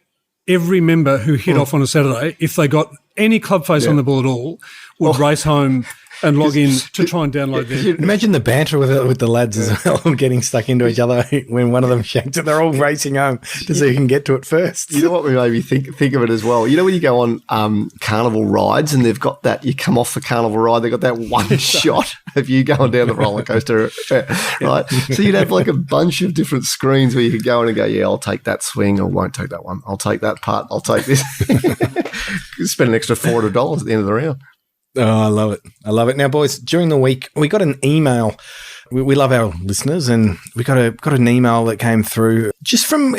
every member who hit off on a Saturday, if they got any club face on the ball at all, would race home and log in to try and download them.
Imagine the banter with the lads as well, getting stuck into each other when one of them shanked it. They're all racing home to see who can get to it first.
You know what made me think of it as well? When you go on carnival rides and they've got that, you come off the carnival ride, they've got that one shot of you going down the roller coaster, right? So you'd have like a bunch of different screens where you could go in and go, yeah, I'll take that swing or won't take that one. I'll take that putt. I'll take this. Spend an extra $400 at the end of the round.
Oh, I love it. I love it. Now, boys, during the week, we got an email. We love our listeners, and we got an email that came through just from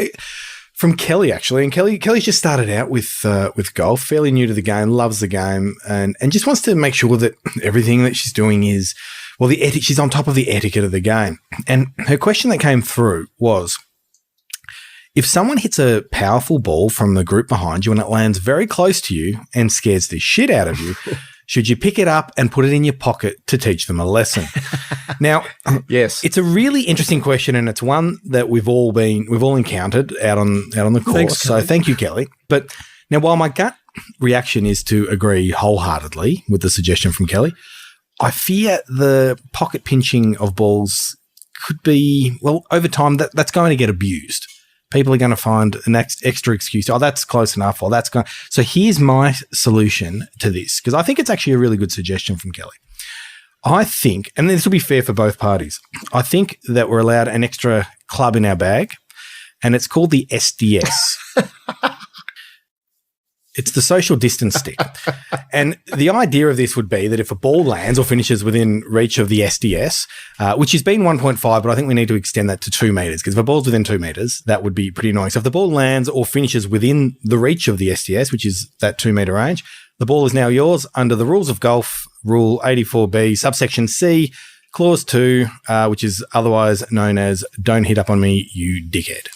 Kelly, actually. And Kelly's just started out with golf, fairly new to the game, loves the game, and just wants to make sure that everything that she's doing is, well, she's on top of the etiquette of the game. And her question that came through was, if someone hits a powerful ball from the group behind you and it lands very close to you and scares the shit out of you, should you pick it up and put it in your pocket to teach them a lesson? Now,
yes,
it's a really interesting question, and it's one that we've all encountered out on the course.
Thanks,
so thank you, Kelly. But now, while my gut reaction is to agree wholeheartedly with the suggestion from Kelly, I fear the pocket pinching of balls could be, well, over time, that's going to get abused. People are going to find an extra excuse. Oh, that's close enough. Or that's going. So here's my solution to this, because I think it's actually a really good suggestion from Kelly. I think, and this will be fair for both parties, I think that we're allowed an extra club in our bag, and it's called the SDS. It's the social distance stick. And the idea of this would be that if a ball lands or finishes within reach of the SDS, which has been 1.5, but I think we need to extend that to 2 meters, because if a ball's within 2 meters, that would be pretty annoying. So if the ball lands or finishes within the reach of the SDS, which is that 2 meter range, the ball is now yours under the rules of golf, Rule 84B, subsection C, Clause 2, which is otherwise known as don't hit up on me, you dickhead.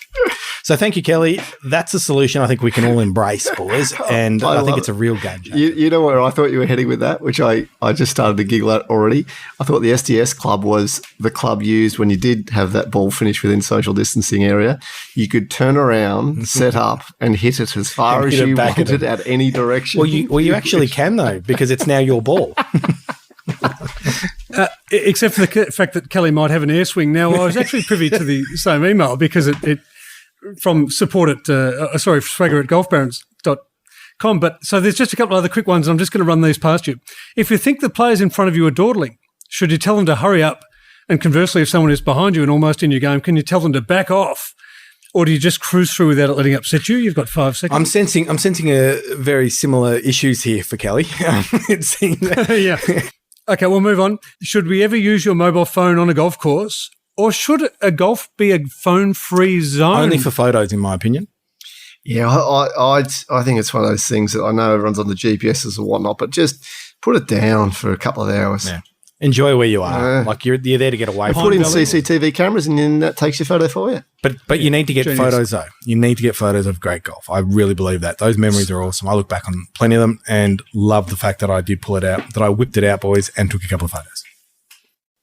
So thank you, Kelly. That's a solution I think we can all embrace, boys, and I think it's a real game changer.
You know where I thought you were heading with that, which I just started to giggle at already. I thought the SDS club was the club used when you did have that ball finish within social distancing area. You could turn around, set up, and hit it as far as you wanted at any direction.
Well, you actually can, though, because it's now your ball.
Except for the fact that Kelly might have an air swing. Now, I was actually privy to the same email because it from support at, swagger at golfbarons.com. But so there's just a couple of other quick ones. And I'm just going to run these past you. If you think the players in front of you are dawdling, should you tell them to hurry up? And conversely, if someone is behind you and almost in your game, can you tell them to back off? Or do you just cruise through without it letting upset you? You've got 5 seconds.
I'm sensing a very similar issues here for Kelly.
Yeah. Okay, we'll move on. Should we ever use your mobile phone on a golf course? Or should a golf be a phone-free zone?
Only for photos, in my opinion.
Yeah, I think it's one of those things that I know everyone's on the GPSs or whatnot, but just put it down for a couple of hours.
Yeah. Enjoy where you are. Like you're there to get away from.
Put in CCTV cameras and then that takes your photo for you.
But you need to get photos though. You need to get photos of great golf. I really believe that. Those memories are awesome. I look back on plenty of them and love the fact that I did pull it out, that I whipped it out, boys, and took a couple of photos.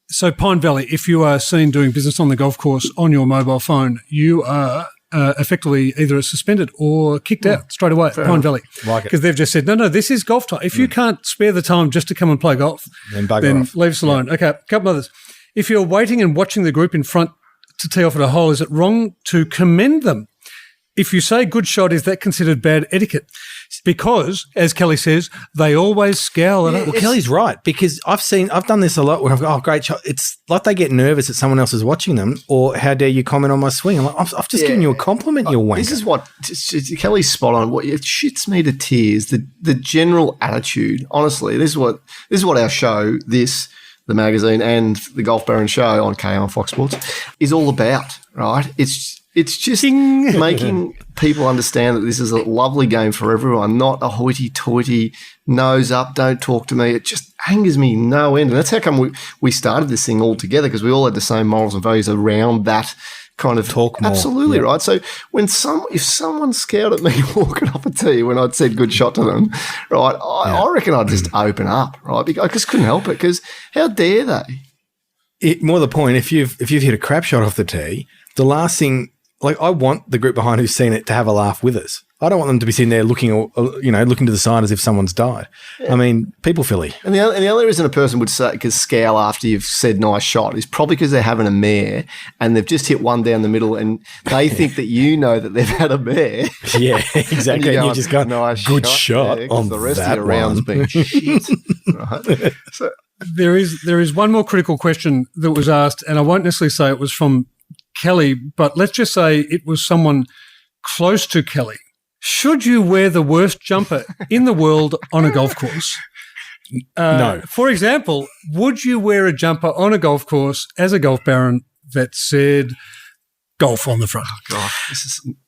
So Pine Valley, if you are seen doing business on the golf course on your mobile phone, you are effectively either suspended or kicked out straight away at Pine Valley.
Like it.
Because they've just said, no, this is golf time. If you can't spare the time just to come and play golf, then leave us alone. Okay, a couple others. If you're waiting and watching the group in front to tee off at a hole, is it wrong to commend them? If you say good shot, is that considered bad etiquette? Because, as Kelly says, they always scowl at us.
Well, Kelly's right, because I've done this a lot where I've gone, oh, great shot. It's like they get nervous that someone else is watching them, or how dare you comment on my swing? I'm like, I've just given you a compliment, you wanker.
This is what Kelly's spot on. What it shits me to tears. The general attitude. Honestly, this is what our show, the magazine, and the Golf Baron show on on Fox Sports is all about. Right? It's just making people understand that this is a lovely game for everyone, not a hoity-toity, nose up, don't talk to me. It just angers me no end. And that's how come we started this thing all together, because we all had the same morals and values around that kind of
talk more.
Absolutely, right? So if someone scowled at me walking off a tee when I'd said good shot to them, right, I reckon I'd just open up, right? Because I just couldn't help it, because how dare they?
More the point, if you've hit a crap shot off the tee, the last thing... Like, I want the group behind who's seen it to have a laugh with us. I don't want them to be sitting there looking to the side as if someone's died. Yeah. I mean, people Philly.
And the only reason a person would scowl after you've said nice shot is probably because they're having a mare and they've just hit one down the middle and they think that you know that they've had a mare.
Yeah, exactly. And you just got
nice
good shot on
the rest
that
of your round's been shit. Right? So
there is one more critical question that was asked, and I won't necessarily say it was from Kelly, but let's just say it was someone close to Kelly. Should you wear the worst jumper in the world on a golf course?
No.
For example, would you wear a jumper on a golf course as a golf baron that said golf on the front?
Oh, God,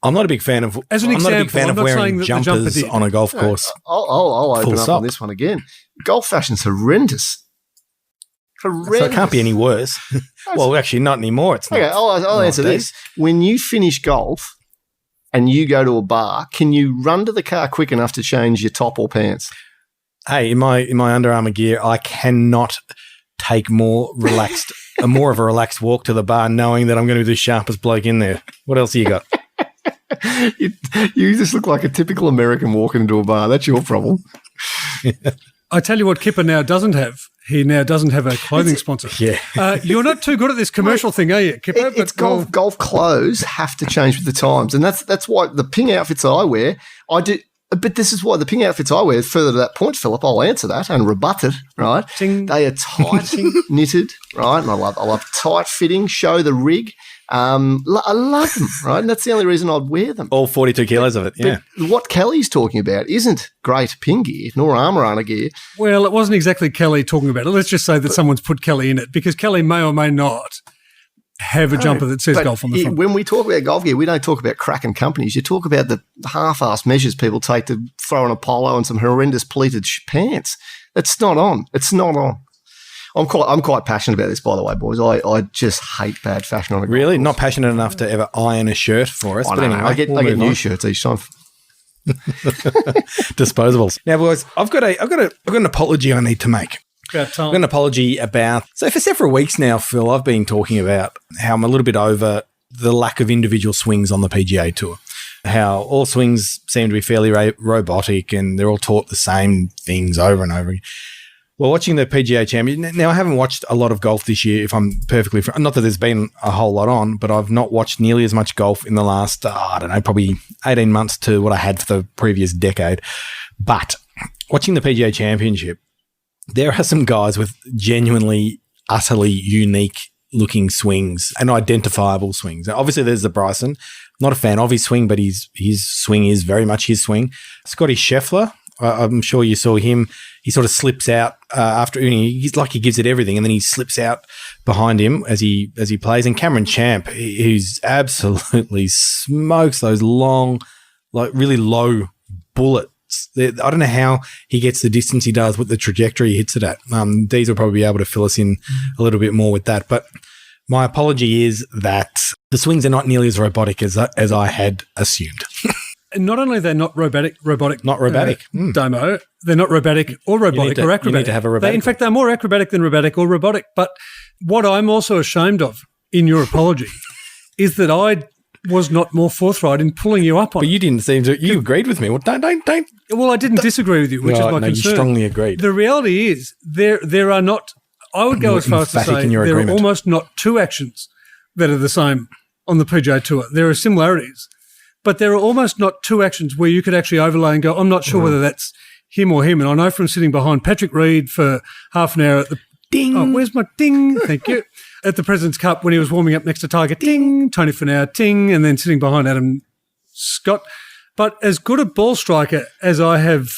I'm not a big fan of.
As an example,
not a big fan of wearing jumpers on a golf course.
I'll open up on this one again. Golf fashion's horrendous.
So it can't be any worse. Well, actually, not anymore. It's not.
Okay, I'll answer this. When you finish golf and you go to a bar, can you run to the car quick enough to change your top or pants?
Hey, in my Under Armour gear, I cannot take more of a relaxed walk to the bar knowing that I'm going to be the sharpest bloke in there. What else have you got?
You just look like a typical American walking into a bar. That's your problem.
I tell you what Kipper now doesn't have. he now doesn't have a clothing sponsor.
Yeah.
You're not too good at this commercial thing, are you, Kipper?
It's golf clothes have to change with the times, and that's why the ping outfits I wear, I do. But this is why the ping outfits I wear, further to that point, Philip, I'll answer that and rebut it, right?
Ting.
They are tight knitted, right? And I love tight fitting, show the rig. I love them, right? And that's the only reason I'd wear them.
All 42 kilos of it, yeah.
But what Kelly's talking about isn't great ping gear, nor armour runner gear.
Well, it wasn't exactly Kelly talking about it. Let's just say that someone's put Kelly in it, because Kelly may or may not have a jumper that says golf on the front.
When we talk about golf gear, we don't talk about cracking companies. You talk about the half-assed measures people take to throw on a polo and some horrendous pleated pants. It's not on. It's not on. I'm quite passionate about this, by the way, boys. I just hate bad fashion on a golf
Really?
course.
Not passionate enough to ever iron a shirt for us.
I
But
know.
anyway,
I get
we'll
new
move on.
shirts each time.
Disposables. Now, boys, I've got an apology I need to make. I've got an apology about. So for several weeks now, Phil, I've been talking about how I'm a little bit over the lack of individual swings on the PGA Tour. How all swings seem to be fairly robotic, and they're all taught the same things over and over again. Well, watching the PGA Championship, now I haven't watched a lot of golf this year, if I'm perfectly frank. Not that there's been a whole lot on, but I've not watched nearly as much golf in the last, probably 18 months to what I had for the previous decade. But watching the PGA Championship, there are some guys with genuinely, utterly unique looking swings and identifiable swings. Now, obviously, there's the Bryson. Not a fan of his swing, but his swing is very much his swing. Scotty Scheffler, I'm sure you saw him. He sort of slips out after he's like he gives it everything, and then he slips out behind him as he plays. And Cameron Champ, who's absolutely smokes those long, like really low bullets. I don't know how he gets the distance he does with the trajectory he hits it at. Deez will probably be able to fill us in a little bit more with that. But my apology is that the swings are not nearly as robotic as I had assumed.
Not only are they not robotic.
Not robotic.
Damo. They're not robotic or robotic or acrobatic.
You need to have a robotic.
In fact, they're more acrobatic than robotic or robotic. But what I'm also ashamed of in your apology is that I was not more forthright in pulling you up on.
But you didn't seem to. You agreed with me. Well, don't.
Well, I didn't disagree with you, which is my concern.
You strongly agreed.
The reality is there are not. I would go as far as to say there are almost not two actions that are the same on the PGA Tour. There are similarities, but there are almost not two actions where you could actually overlay and go, I'm not sure whether that's him or him. And I know from sitting behind Patrick Reed for half an hour at the ding. Oh, where's my ding? Thank you. At the President's Cup when he was warming up next to Tiger, ding. Tony Finau, ding. And then sitting behind Adam Scott. But as good a ball striker as I have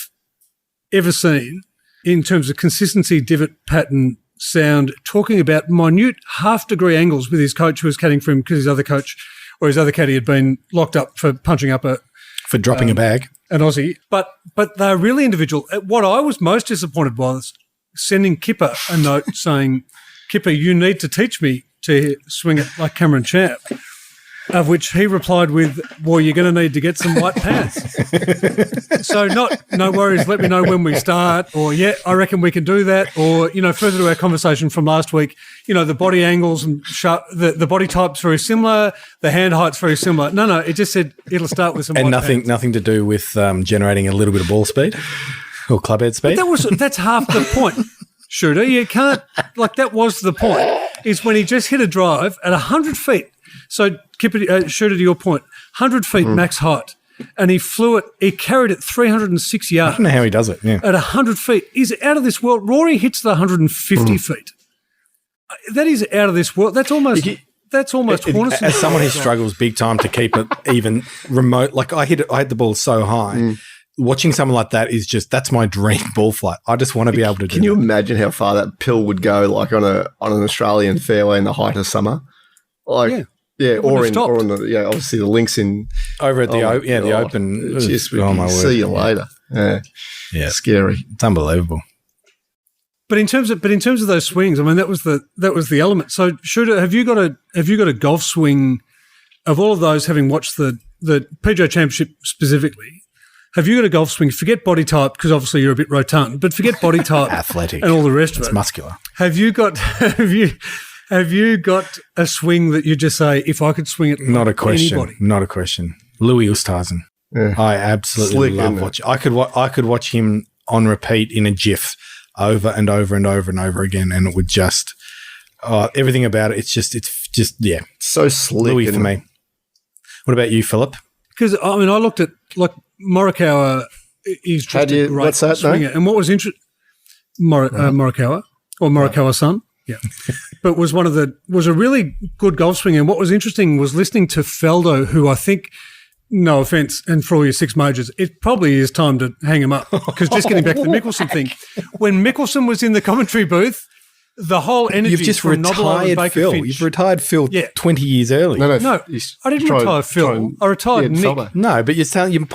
ever seen in terms of consistency, divot, pattern, sound, talking about minute half-degree angles with his coach who was caddying for him because his other coach or his other caddy had been locked up for punching up
for dropping a bag.
An Aussie. But they're really individual. What I was most disappointed by was sending Kipper a note saying, Kipper, you need to teach me to swing it like Cameron Champ. Of which he replied with, well, you're going to need to get some white pants. So no worries, let me know when we start, or yeah, I reckon we can do that, or, further to our conversation from last week, the body angles and the body type's very similar, the hand height's very similar. No, it just said it'll start with some white pants. And
nothing to do with generating a little bit of ball speed or clubhead speed?
But that's half the point, Shooter. You can't, that was the point, is when he just hit a drive at 100 feet. So, Kipper, Shooter, to your point, 100 feet max height, and he carried it 306 yards.
I don't know how he does it, yeah.
At 100 feet. He's out of this world. Rory hits the 150 feet. That is out of this world. That's almost Hornison.
As someone who struggles big time to keep it even remote, I hit the ball so high. Watching someone like that is that's my dream ball flight. I just want to be able to do
Can you imagine how far that pill would go, on an Australian fairway in the height of summer? Yeah, or on the obviously the links in
over at the Open.
See you later. Yeah, scary.
It's unbelievable.
But in terms of those swings, I mean that was the element. So Shooter, have you got a golf swing of all of those? Having watched the PGA Championship specifically, have you got a golf swing? Forget body type because obviously you're a bit rotund, but forget body type,
athletic,
and all the rest of it.
It's muscular.
Have you got a swing that you just say, if I could swing it,
not a question,
anybody?
Not a question. Louis Oosthuizen. Yeah. I absolutely love watching. I could watch him on repeat in a GIF over and over and over and over again, and it would just everything about it. It's just
so slick.
Louis for me. What about you, Philip?
Because I looked at like Morikawa is just a great swinger, and what was interesting, Morikawa or Morikawa's son. Yeah, but was a really good golf swinger. And what was interesting was listening to Faldo, who I think, no offense, and for all your 6 majors, it probably is time to hang him up. Because just getting back to the Mickelson thing, when Mickelson was in the commentary booth, the whole energy
You've just
from
retired Phil.
Finch,
You've retired Phil 20 years early.
No, I didn't retire Phil. I retired Nick.
Felder. No, but you're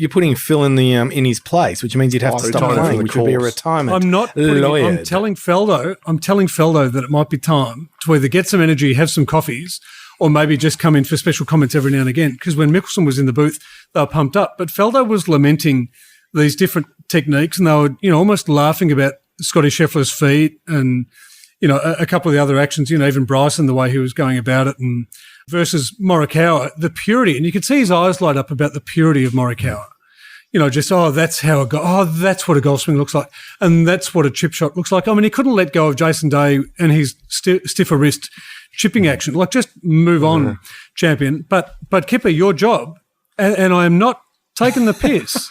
putting Phil in the in his place, which means you'd have to stop playing, which would be a retirement.
I'm telling Faldo that it might be time to either get some energy, have some coffees, or maybe just come in for special comments every now and again. Because when Mickelson was in the booth, they were pumped up. But Faldo was lamenting these different techniques, and they were, almost laughing about Scotty Scheffler's feet and, a couple of the other actions, even Bryson, the way he was going about it, and versus Morikawa, the purity. And you could see his eyes light up about the purity of Morikawa. That's how that's what a golf swing looks like. And that's what a chip shot looks like. I mean, he couldn't let go of Jason Day and his stiffer wrist chipping action. Like, just move on, champion. But Kipper, your job, and I am not taking the piss,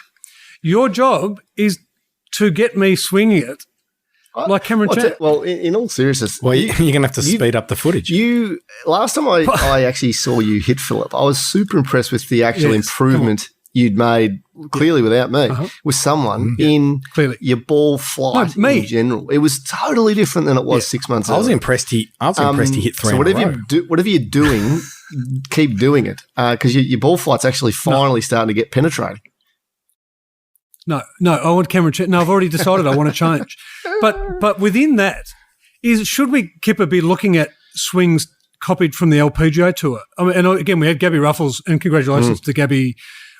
your job is to get me swinging it like Cameron Champ.
Well, in all seriousness,
you're going to have to speed up the footage.
Last time I actually saw you hit Philip, I was super impressed with the actual improvement you'd made, clearly without me, with someone in your ball flight in general. It was totally different than it was 6 months ago.
I was impressed he hit 3
so whatever you're doing, keep doing it, because your ball flight's actually finally starting to get penetrating.
No, I want Cameron Champ. No, I've already decided I want to change. But within that, should we, Kipper, be looking at swings copied from the LPGA Tour? I mean, and again, we had Gabby Ruffles, and congratulations to Gabby,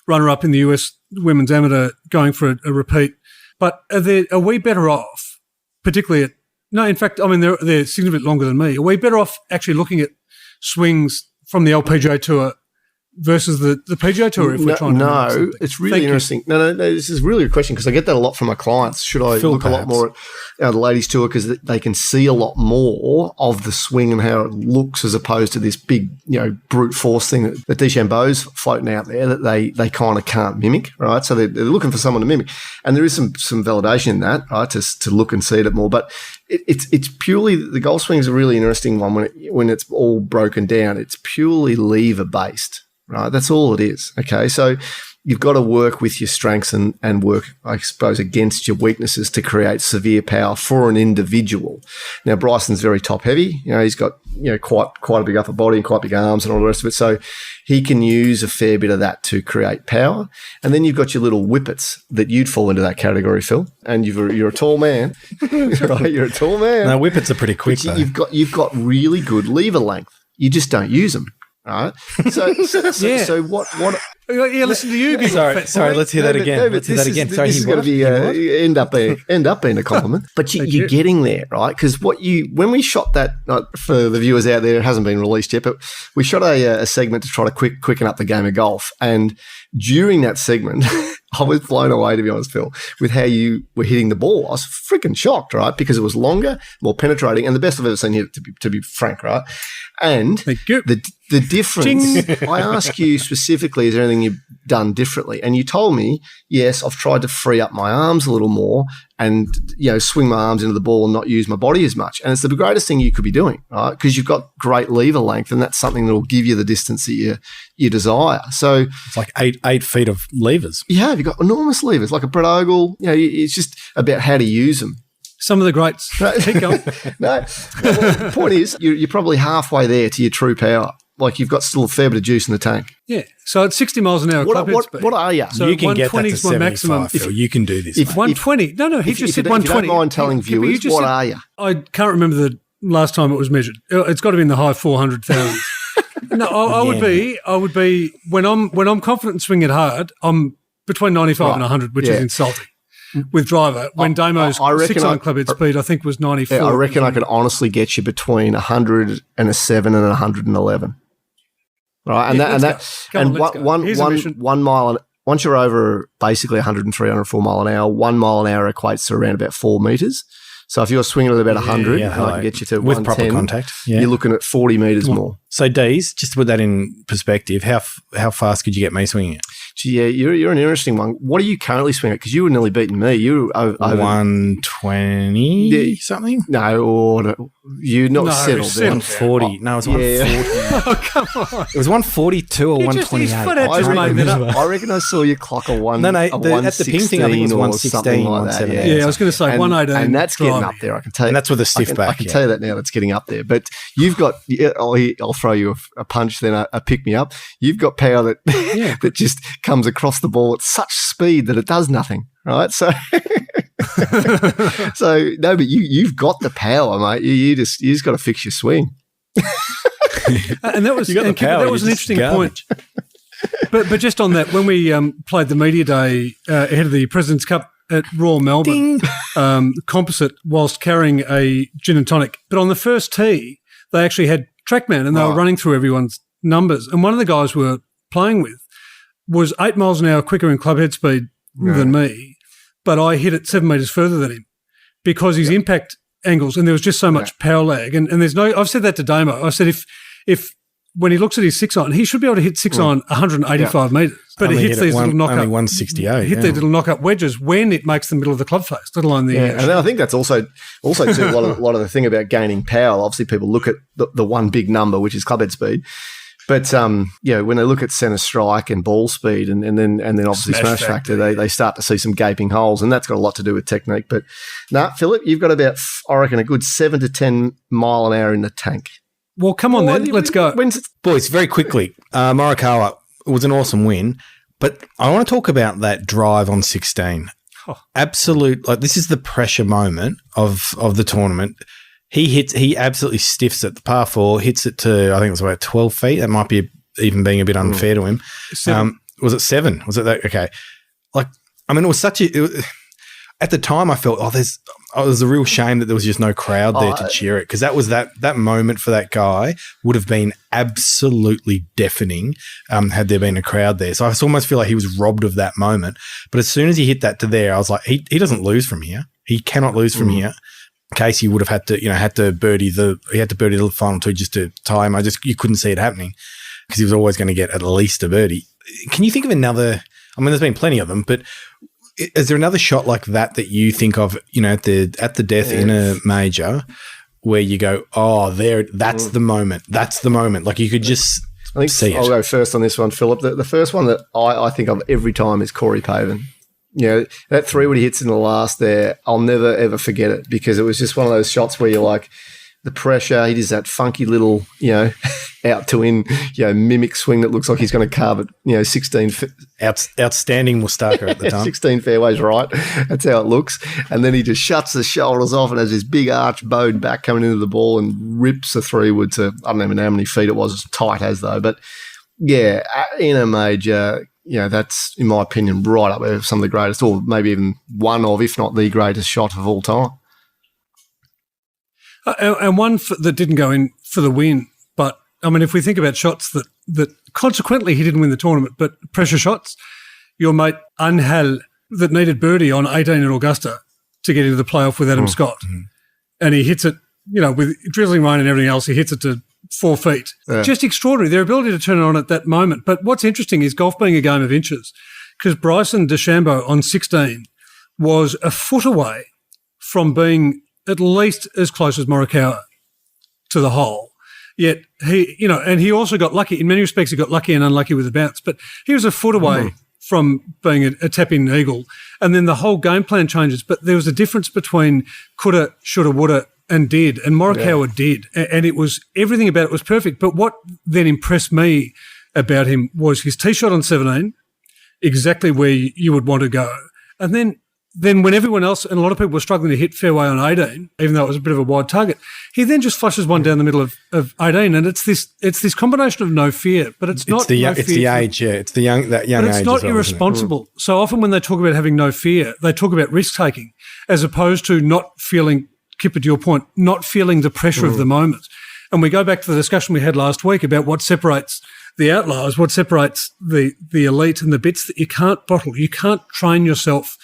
runner-up in the US Women's Amateur, going for a repeat. But are we better off, particularly at – no, in fact, I mean, they're significantly longer than me. Are we better off actually looking at swings from the LPGA Tour versus the PGA Tour if we're trying to do something?
It's really interesting. No, this is really a question because I get that a lot from my clients. Should I look a lot more at the ladies' tour because they can see a lot more of the swing and how it looks as opposed to this big, brute force thing that DeChambeau's floating out there that they kind of can't mimic, right? So they're looking for someone to mimic. And there is some validation in that, right, to look and see it more. But it's purely – the golf swing is a really interesting one when it's all broken down. It's purely lever-based. Right, that's all it is. Okay, so you've got to work with your strengths and work, I suppose, against your weaknesses to create severe power for an individual. Now, Bryson's very top heavy. He's got quite a big upper body and quite big arms and all the rest of it. So he can use a fair bit of that to create power. And then you've got your little whippets that you'd fall into that category, Phil. And you're a tall man, right? You're a tall man.
No, whippets are pretty quick.
You've got really good lever length. You just don't use them. Right. So what?
Yeah, listen to you.
Sorry. Let's hear that again.
This is going to be end up being a compliment. But you're getting there, right? Because when we shot that, for the viewers out there, it hasn't been released yet, but we shot a segment to try to quicken up the game of golf. And during that segment, I was blown away, to be honest, Phil, with how you were hitting the ball. I was freaking shocked, right? Because it was longer, more penetrating, and the best I've ever seen you, to be frank, right? And the difference, I ask you specifically, is there anything you've done differently? And you told me, yes, I've tried to free up my arms a little more and, swing my arms into the ball and not use my body as much. And it's the greatest thing you could be doing, right? Because you've got great lever length and that's something that will give you the distance that you desire. So
it's like 8 feet of levers.
Yeah, you've got enormous levers, like a Brett Ogle. It's just about how to use them.
Some of the greats. Keep going.
The point is, you're probably halfway there to your true power. Like you've got still a fair bit of juice in the tank.
Yeah. So at 60 miles an hour club head speed.
What are you?
So
you can get that to 75,
maximum.
Phil. You can do this.
120. No, he just said 120.
If you don't mind telling viewers, what are you?
I can't remember the last time it was measured. It's got to be in the high 400,000. No, I would be when I'm confident and swinging it hard, I'm between 95 and 100, which is insulting. With driver, when Damo's 6-iron club head speed, I think, was 94.
Yeah, I reckon I could honestly get you between 107 and 111. Right, and 1 mile once you're over basically 103, 104 mile an hour, 1 mile an hour equates to around about 4 meters. So if you're swinging at about 100, I can get you to
with
110,
proper contact. Yeah.
You're looking at 40 meters more.
So, Dees, just to put that in perspective, how fast could you get me swinging it?
Yeah, you're an interesting one. What are you currently swinging at? Because you were nearly beating me. You were over
120 something?
No, you're not settled.
140. No, it was 140.
Oh, come on.
It was 142 or 128.
I reckon I saw you clock a one.
No, at the ping thing, I think it was 116,
like
117.
Yeah, I was going to say 118.
And that's getting up there, I can tell you.
And that's with a stiff back.
I can tell you that now, that's getting up there. But you've got, I'll throw you a punch, then a pick-me-up. You've got power that that just comes across the ball at such speed that it does nothing, right? So, no, but you've got the power, mate. You just got to fix your swing.
And that was an interesting point. But just on that, when we played the media day ahead of the President's Cup at Royal Melbourne, composite, whilst carrying a gin and tonic, but on the first tee, they actually had TrackMan and they were running through everyone's numbers. And one of the guys we were playing with was 8 miles an hour quicker in club head speed than me, but I hit it 7 metres further than him because his impact angles, and there was just so much power lag. And there's I've said that to Damo. I said if when he looks at his 6-iron, he should be able to hit 6-iron 185 metres. But he hits these little knock-up.
Only 168.
Hit these little knock-up wedges when it makes the middle of the club face, let alone the
and then I think that's also too a lot of the thing about gaining power. Obviously, people look at the one big number, which is club head speed. But when they look at centre strike and ball speed, and then obviously smash factor, they start to see some gaping holes, and that's got a lot to do with technique. But Philip, you've got about, I reckon, a good 7 to 10 mile an hour in the tank.
Well, come on then, let's go.
Boys, very quickly, Morikawa was an awesome win, but I want to talk about that drive on 16. Absolute, this is the pressure moment of the tournament. He absolutely stiffs it. The par 4 hits it to, I think it was about 12 feet. That might be even being a bit unfair to him. Was it 7? Was it that? Okay. It was such at the time I felt, it was a real shame that there was just no crowd there to cheer it, because that was that moment for that guy would have been absolutely deafening had there been a crowd there. So I almost feel like he was robbed of that moment. But as soon as he hit that to there, I was like, he doesn't lose from here. He cannot lose from here. Casey would have had to birdie the final 2 just to tie him. You couldn't see it happening because he was always going to get at least a birdie. Can you think of another? I mean, there's been plenty of them, but is there another shot like that you think of, at the death in a major where you go, that's the moment. That's the moment. Like you could just see it.
I'll go first on this one, Philip. The first one that I think of every time is Corey Pavin. That 3 when he hits in the last there, I'll never, ever forget it, because it was just one of those shots where you're like, the pressure, he does that funky little, out to in, mimic swing that looks like he's going to carve it, 16.
Outstanding Mustaka at the time.
16 fairways right. That's how it looks. And then he just shuts the shoulders off and has this big arch bowed back coming into the ball and rips a 3-wood to, I don't even know how many feet it was, as tight as though. But, in a major, that's, in my opinion, right up there with some of the greatest, or maybe even one of, if not the greatest shot of all time.
And one that didn't go in for the win, but I mean, if we think about shots that consequently he didn't win the tournament, but pressure shots, your mate Angel that needed birdie on 18 at Augusta to get into the playoff with Adam Scott, and he hits it, with drizzling rain and everything else, he hits it to 4 feet. Yeah. Just extraordinary, their ability to turn it on at that moment. But what's interesting is golf being a game of inches, because Bryson DeChambeau on 16 was a foot away from being at least as close as Morikawa to the hole. Yet he, and he also got lucky. In many respects, he got lucky and unlucky with the bounce, but he was a foot away from being a tap-in eagle. And then the whole game plan changes. But there was a difference between coulda, shoulda, woulda, and did. And Morikawa did. And it was, everything about it was perfect. But what then impressed me about him was his tee shot on 17, exactly where you would want to go. And then when everyone else, and a lot of people were struggling to hit fairway on 18, even though it was a bit of a wide target, he then just flushes one down the middle of 18, and it's this combination of no fear, but it's not
the age, it's the young age. But
it's not irresponsible. So often when they talk about having no fear, they talk about risk taking, as opposed to not feeling, Kipper, to your point, not feeling the pressure of the moment. And we go back to the discussion we had last week about what separates the outliers, what separates the elite and the bits that you can't bottle. You can't train yourself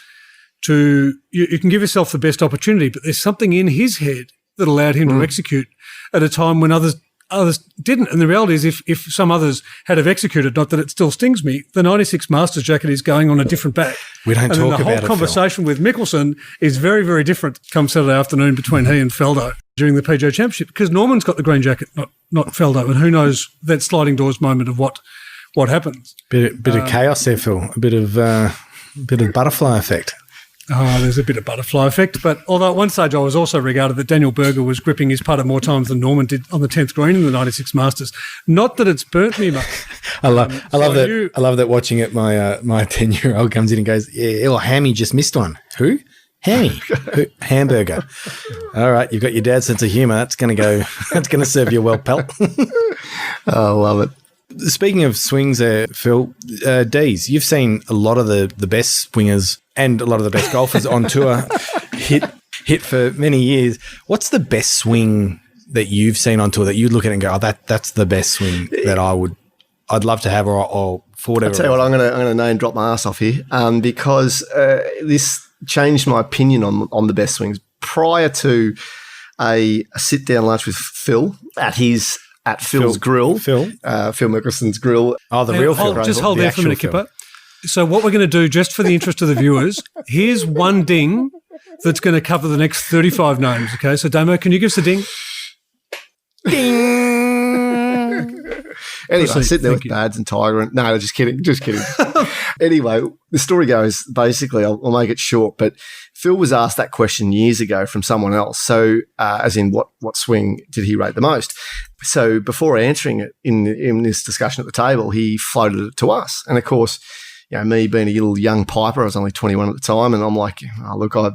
to – you can give yourself the best opportunity, but there's something in his head that allowed him to execute at a time when others didn't. And the reality is if some others had have executed, not that it still stings me, the 96 Masters jacket is going on a different back.
We don't talk about it,
the whole conversation with Mickelson is very, very different come Saturday afternoon between he and Feldo during the PGA Championship, because Norman's got the green jacket, not Feldo, and who knows that sliding doors moment of what happens.
Bit of chaos there, Phil. A bit of butterfly effect.
Oh, there's a bit of butterfly effect. But although at one stage I was also regarded that Daniel Berger was gripping his putter more times than Norman did on the 10th green in the 96 Masters. Not that it's burnt me much.
I love that watching it, my 10-year-old comes in and goes, yeah, well, Hammy just missed one. Who? Hammy. Hamburger. All right, you've got your dad's sense of humour. That's going to serve you well, pal.
I love it.
Speaking of swings there, Phil, Dees, you've seen a lot of the best swingers and a lot of the best golfers on tour hit for many years. What's the best swing that you've seen on tour that you look at and go, oh, that's the best swing that I'd love to have, or for whatever.
I'll tell you what, I'm gonna name drop my ass off here, because this changed my opinion on the best swings. Prior to a sit down lunch with Phil at Phil's grill, Phil Mickelson's grill.
Oh, the real Phil.
Just hold there for a minute, Kipper. So what we're going to do, just for the interest of the viewers, here's one ding that's going to cover the next 35 names, okay? So, Damo, can you give us a ding?
Ding! Anyway, sitting there with Bads and Tiger and – no, just kidding. Anyway, the story goes, basically, I'll make it short, but Phil was asked that question years ago from someone else. So, as in what swing did he rate the most? So, before answering it in this discussion at the table, he floated it to us. And, of course – me being a little young piper, I was only 21 at the time, and I'm like, oh, look, I've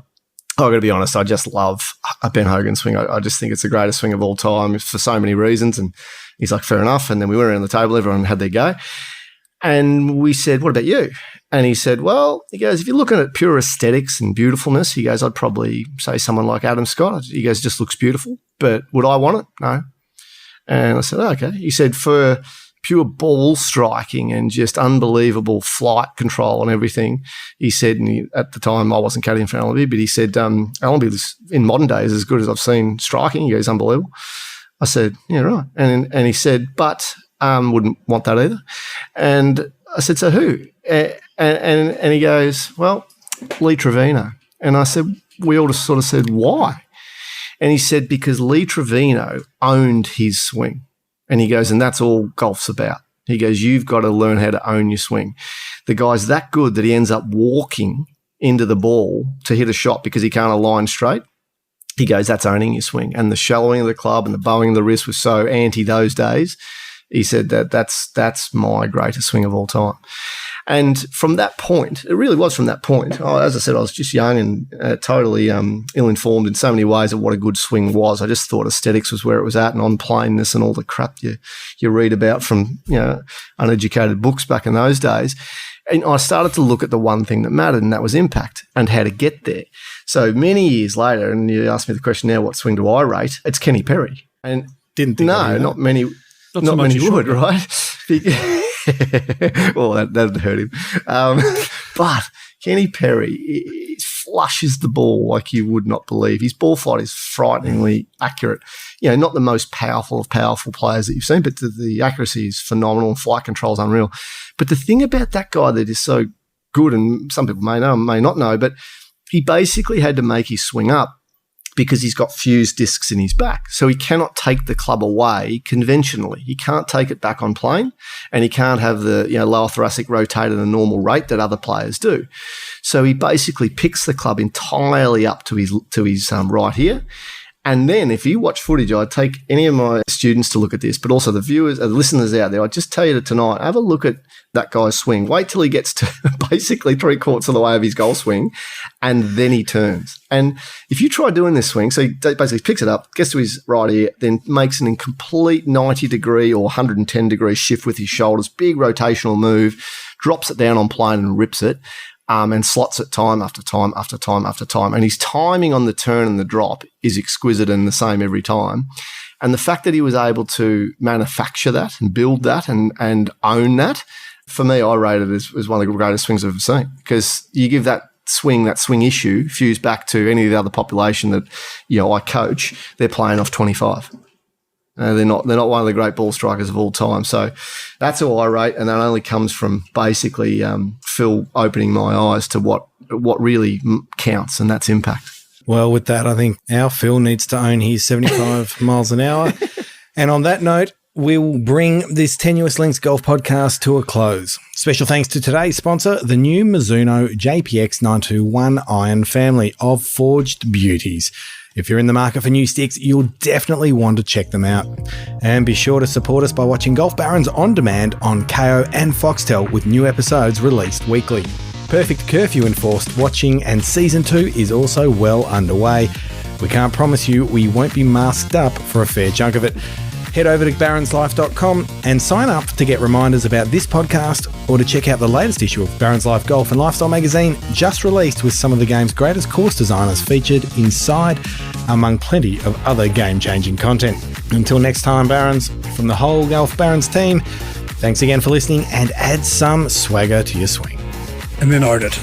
got to be honest, I just love a Ben Hogan swing. I just think it's the greatest swing of all time for so many reasons. And he's like, fair enough. And then we went around the table, everyone had their go. And we said, what about you? And he said, well, he goes, if you're looking at pure aesthetics and beautifulness, he goes, I'd probably say someone like Adam Scott. He goes, just looks beautiful. But would I want it? No. And I said, oh, okay. He said, for pure ball striking and just unbelievable flight control and everything. He said, and at the time I wasn't caddying for Allenby, but he said, Allenby in modern days is as good as I've seen striking. He goes, unbelievable. I said, yeah, right. And he said, but wouldn't want that either. And I said, so who? And he goes, well, Lee Trevino. And I said, we all just sort of said, why? And he said, because Lee Trevino owned his swing. And he goes, and that's all golf's about. He goes, you've got to learn how to own your swing. The guy's that good that he ends up walking into the ball to hit a shot because he can't align straight. He goes, that's owning your swing. And the shallowing of the club and the bowing of the wrist was so anti those days. He said that's my greatest swing of all time. And from that point, it really was from that point. As I said, I was just young and totally ill-informed in so many ways of what a good swing was. I just thought aesthetics was where it was at, and on-planeness and all the crap you read about from uneducated books back in those days. And I started to look at the one thing that mattered, and that was impact and how to get there. So many years later, and you asked me the question now, what swing do I rate? It's Kenny Perry. And
didn't think
not many would, right? Well, that'd hurt him. But Kenny Perry flushes the ball like you would not believe. His ball flight is frighteningly accurate. Not the most powerful of powerful players that you've seen, but the accuracy is phenomenal and flight control is unreal. But the thing about that guy that is so good, and some people may know, may not know, but he basically had to make his swing up because he's got fused discs in his back. So he cannot take the club away conventionally. He can't take it back on plane, and he can't have the lower thoracic rotate at a normal rate that other players do. So he basically picks the club entirely up to his right here. And then if you watch footage, I'd take any of my students to look at this, but also the viewers, the listeners out there, I'd just tell you tonight, have a look at that guy's swing. Wait till he gets to basically 3/4 of the way of his golf swing, and then he turns. And if you try doing this swing, so he basically picks it up, gets to his right ear, then makes an incomplete 90-degree or 110-degree shift with his shoulders, big rotational move, drops it down on plane and rips it. And slots it time after time after time after time. And his timing on the turn and the drop is exquisite and the same every time. And the fact that he was able to manufacture that and build that and own that, for me, I rate it as one of the greatest swings I've ever seen. Because you give that swing issue, fused back to any of the other population that I coach, they're playing off 25. They're not one of the great ball strikers of all time. So that's all I rate, and that only comes from basically Phil opening my eyes to what really counts, and that's impact.
Well, with that, I think our Phil needs to own his 75 miles an hour. And on that note, we will bring this Tenuous Links Golf Podcast to a close. Special thanks to today's sponsor, the new Mizuno JPX 921 iron family of forged beauties. If you're in the market for new sticks, you'll definitely want to check them out. And be sure to support us by watching Golf Barons on demand on KO and Foxtel, with new episodes released weekly. Perfect curfew enforced watching, and Season 2 is also well underway. We can't promise you we won't be masked up for a fair chunk of it. Head over to baronslife.com and sign up to get reminders about this podcast, or to check out the latest issue of Barons Life Golf and Lifestyle magazine, just released, with some of the game's greatest course designers featured inside, among plenty of other game-changing content. Until next time, Barons, from the whole Golf Barons team, thanks again for listening, and add some swagger to your swing.
And then own it.